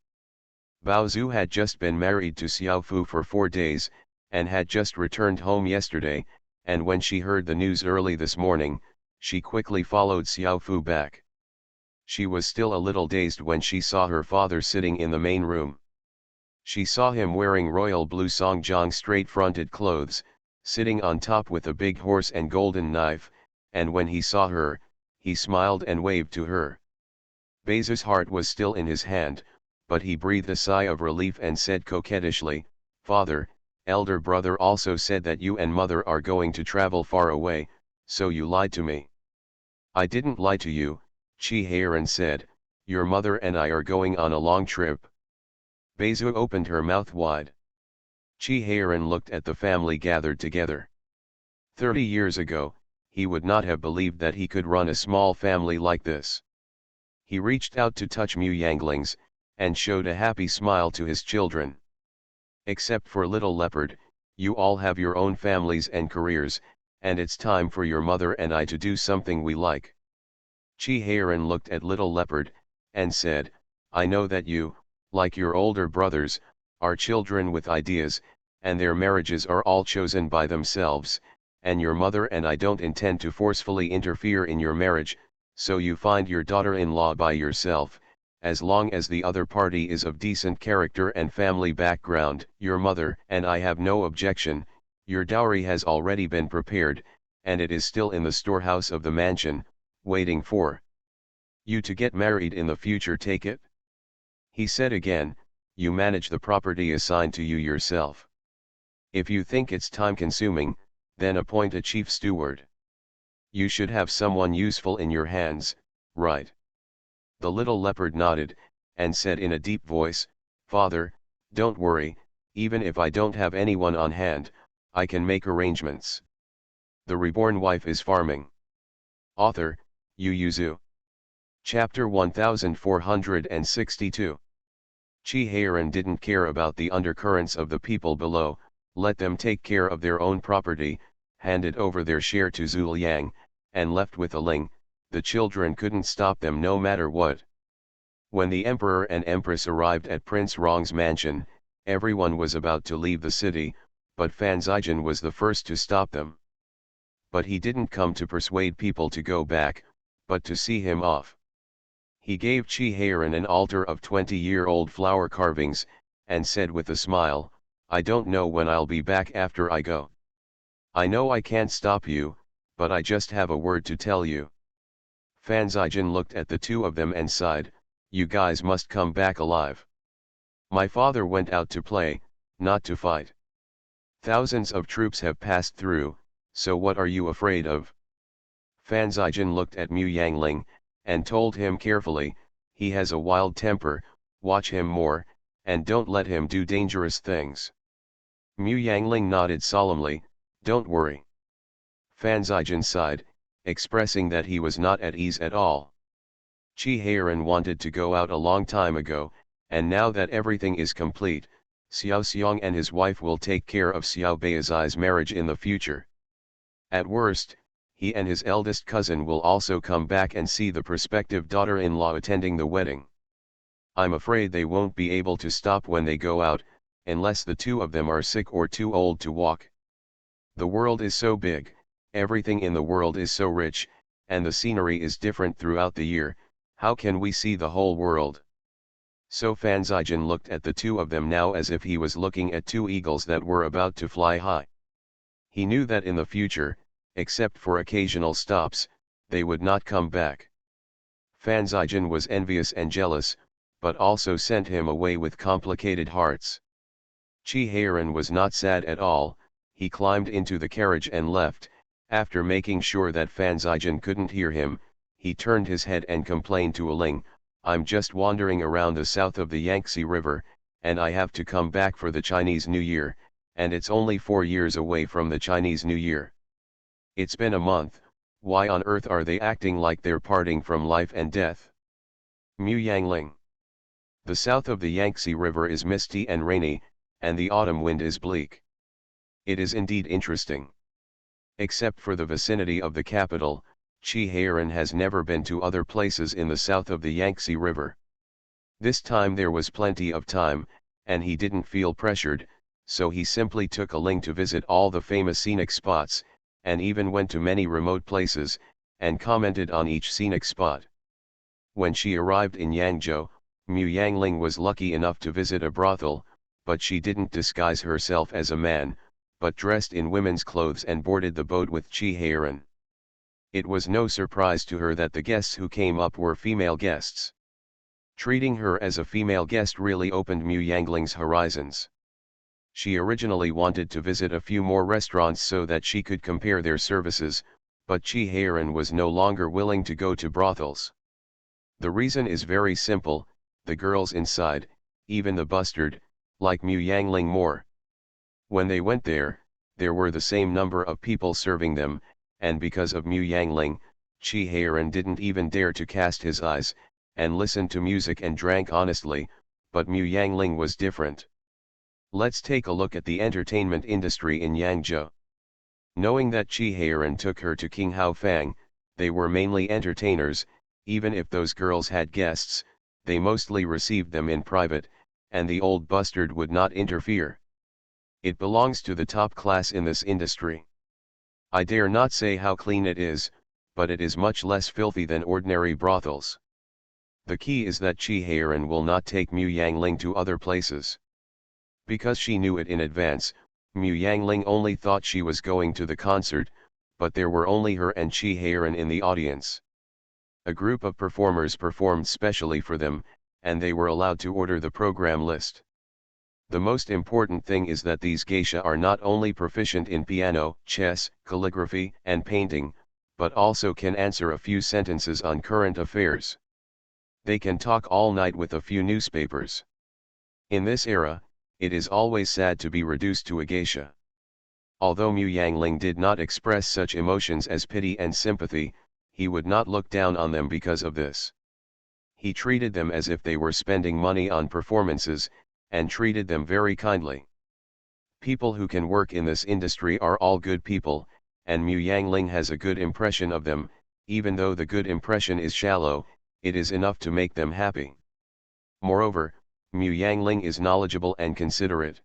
Bao Zhu had just been married to Xiao Fu for 4 days, and had just returned home yesterday, and when she heard the news early this morning, she quickly followed Xiao Fu back. She was still a little dazed when she saw her father sitting in the main room. She saw him wearing royal blue Songjiang straight-fronted clothes, sitting on top with a big horse and golden knife, and when he saw her, he smiled and waved to her. Beizu's heart was still in his hand, but he breathed a sigh of relief and said coquettishly, "Father, elder brother also said that you and mother are going to travel far away, so you lied to me." "I didn't lie to you," Qi Heiran said, "your mother and I are going on a long trip." Beizu opened her mouth wide. Qi Heiran looked at the family gathered together. 30 years ago, he would not have believed that he could run a small family like this. He reached out to touch Mu Yangling's, and showed a happy smile to his children. "Except for little leopard, you all have your own families and careers, and it's time for your mother and I to do something we like." Qi Heiran looked at little leopard, and said, "I know that you, like your older brothers, are children with ideas, and their marriages are all chosen by themselves, and your mother and I don't intend to forcefully interfere in your marriage, so you find your daughter-in-law by yourself, as long as the other party is of decent character and family background. Your mother and I have no objection. Your dowry has already been prepared, and it is still in the storehouse of the mansion, waiting for you to get married in the future. Take it." He said again, "You manage the property assigned to you yourself. If you think it's time-consuming, then appoint a chief steward. You should have someone useful in your hands, right?" The little leopard nodded, and said in a deep voice, "Father, don't worry, even if I don't have anyone on hand, I can make arrangements." The Reborn Wife is Farming. Author, Yu Yuzu. Chapter 1462. Qi Heiran didn't care about the undercurrents of the people below, let them take care of their own property, handed over their share to Zhu Liang, and left with Aling, the children couldn't stop them no matter what. When the Emperor and Empress arrived at Prince Rong's mansion, everyone was about to leave the city, but Fan Zhaijin was the first to stop them. But he didn't come to persuade people to go back, but to see him off. He gave Qi Heiran an altar of 20-year-old flower carvings, and said with a smile, "I don't know when I'll be back after I go. I know I can't stop you, but I just have a word to tell you." Fan Zhaijin looked at the two of them and sighed, "You guys must come back alive. My father went out to play, not to fight. Thousands of troops have passed through, so what are you afraid of?" Fan Zhaijin looked at Mu Yangling, and told him carefully, "He has a wild temper, watch him more, and don't let him do dangerous things." Mu Yangling nodded solemnly, "Don't worry." Fan Zhaijin sighed, expressing that he was not at ease at all. Qi Heiran wanted to go out a long time ago, and now that everything is complete, Xiao Xiong and his wife will take care of Xiao Beizai's marriage in the future. At worst, he and his eldest cousin will also come back and see the prospective daughter-in-law attending the wedding. I'm afraid they won't be able to stop when they go out, unless the two of them are sick or too old to walk. The world is so big, everything in the world is so rich, and the scenery is different throughout the year. How can we see the whole world? So Fan Zhaijin looked at the two of them now as if he was looking at two eagles that were about to fly high. He knew that in the future, except for occasional stops, they would not come back. Fan Zhaijin was envious and jealous, but also sent him away with complicated hearts. Qi Heiran was not sad at all. He climbed into the carriage and left. After making sure that Fan Zhaijin couldn't hear him, he turned his head and complained to Aling, "I'm just wandering around the south of the Yangtze River, and I have to come back for the Chinese New Year, and it's only 4 years away from the Chinese New Year. It's been a month, why on earth are they acting like they're parting from life and death?" Mu Yangling. The south of the Yangtze River is misty and rainy, and the autumn wind is bleak. It is indeed interesting. Except for the vicinity of the capital, Qi Heiran has never been to other places in the south of the Yangtze River. This time there was plenty of time, and he didn't feel pressured, so he simply took Aling to visit all the famous scenic spots, and even went to many remote places, and commented on each scenic spot. When she arrived in Yangzhou, Mu Yangling was lucky enough to visit a brothel, but she didn't disguise herself as a man, but dressed in women's clothes and boarded the boat with Qi Heiran. It was no surprise to her that the guests who came up were female guests. Treating her as a female guest really opened Mu Yangling's horizons. She originally wanted to visit a few more restaurants so that she could compare their services, but Qi Heiran was no longer willing to go to brothels. The reason is very simple: the girls inside, even the bustard, like Mu Yangling more. When they went there were the same number of people serving them, and because of Mu Yangling, Qi Heiran didn't even dare to cast his eyes, and listened to music and drank honestly, but Mu Yangling was different. Let's take a look at the entertainment industry in Yangzhou. Knowing that Qi Heiran took her to King Haofang, they were mainly entertainers. Even if those girls had guests, they mostly received them in private, and the old bustard would not interfere. It belongs to the top class in this industry. I dare not say how clean it is, but it is much less filthy than ordinary brothels. The key is that Qi Heiran will not take Mu Yangling to other places. Because she knew it in advance, Mu Yangling only thought she was going to the concert, but there were only her and Qi Heiran in the audience. A group of performers performed specially for them, and they were allowed to order the program list. The most important thing is that these geisha are not only proficient in piano, chess, calligraphy, and painting, but also can answer a few sentences on current affairs. They can talk all night with a few newspapers. In this era, it is always sad to be reduced to a geisha. Although Mu Yangling did not express such emotions as pity and sympathy, he would not look down on them because of this. He treated them as if they were spending money on performances, and treated them very kindly. People who can work in this industry are all good people, and Mu Yangling has a good impression of them, even though the good impression is shallow, it is enough to make them happy. Moreover, Mu Yangling is knowledgeable and considerate.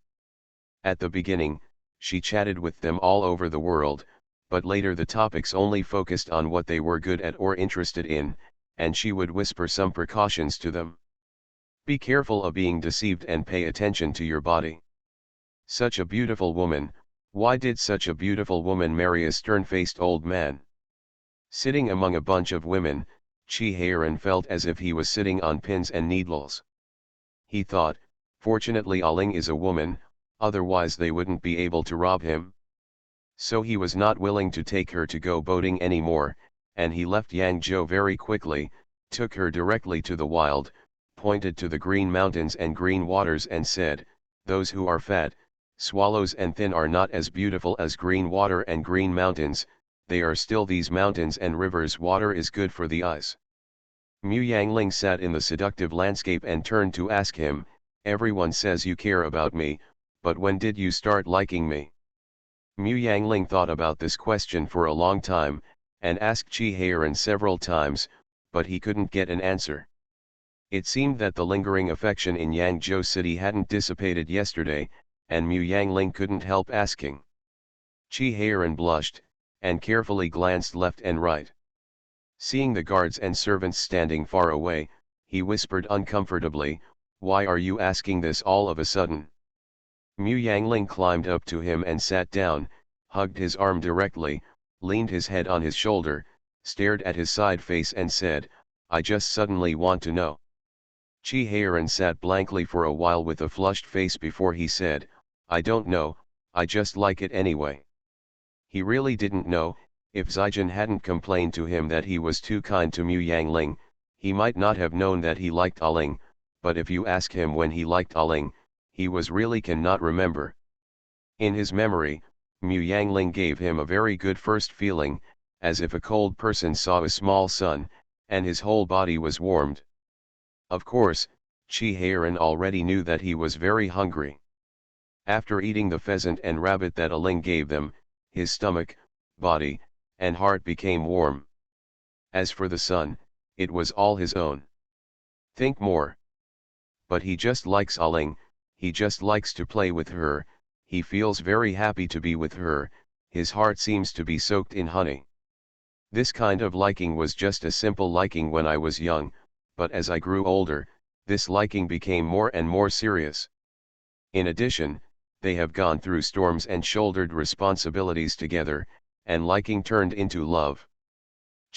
At the beginning, she chatted with them all over the world, but later the topics only focused on what they were good at or interested in, and she would whisper some precautions to them. Be careful of being deceived and pay attention to your body. Such a beautiful woman, why did such a beautiful woman marry a stern-faced old man? Sitting among a bunch of women, Chi Heiran felt as if he was sitting on pins and needles. He thought, fortunately Aling is a woman, otherwise they wouldn't be able to rob him. So he was not willing to take her to go boating anymore, and he left Yangzhou very quickly, took her directly to the wild, pointed to the green mountains and green waters and said, "Those who are fat, swallows and thin are not as beautiful as green water and green mountains, they are still these mountains and rivers. Water is good for the eyes." Mu Yangling sat in the seductive landscape and turned to ask him, "Everyone says you care about me, but when did you start liking me?" Mu Yangling thought about this question for a long time, and asked Chi Heiran several times, but he couldn't get an answer. It seemed that the lingering affection in Yangzhou city hadn't dissipated yesterday, and Mu Yangling couldn't help asking. Chi Heiran blushed, and carefully glanced left and right. Seeing the guards and servants standing far away, he whispered uncomfortably, "Why are you asking this all of a sudden?" Mu Yangling climbed up to him and sat down, hugged his arm directly, leaned his head on his shoulder, stared at his side face and said, "I just suddenly want to know." Chi Heiran sat blankly for a while with a flushed face before he said, "I don't know, I just like it anyway." He really didn't know. If Zijin hadn't complained to him that he was too kind to Mu Yangling, he might not have known that he liked Aling, but if you ask him when he liked Aling, he was really cannot remember. In his memory, Mu Yangling gave him a very good first feeling, as if a cold person saw a small sun, and his whole body was warmed. Of course, Chi Heiran already knew that he was very hungry. After eating the pheasant and rabbit that Aling gave them, his stomach, body, and heart became warm. As for the sun, it was all his own. Think more. But he just likes Aling, he just likes to play with her, he feels very happy to be with her, his heart seems to be soaked in honey. This kind of liking was just a simple liking when I was young, but as I grew older, this liking became more and more serious. In addition, they have gone through storms and shouldered responsibilities together, and liking turned into love.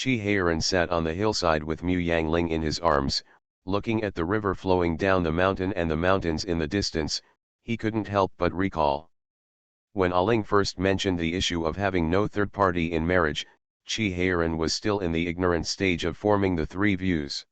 Chi Heiran sat on the hillside with Mu Yangling in his arms, looking at the river flowing down the mountain and the mountains in the distance. He couldn't help but recall. When Aling first mentioned the issue of having no third party in marriage, Chi Heiran was still in the ignorant stage of forming the three views.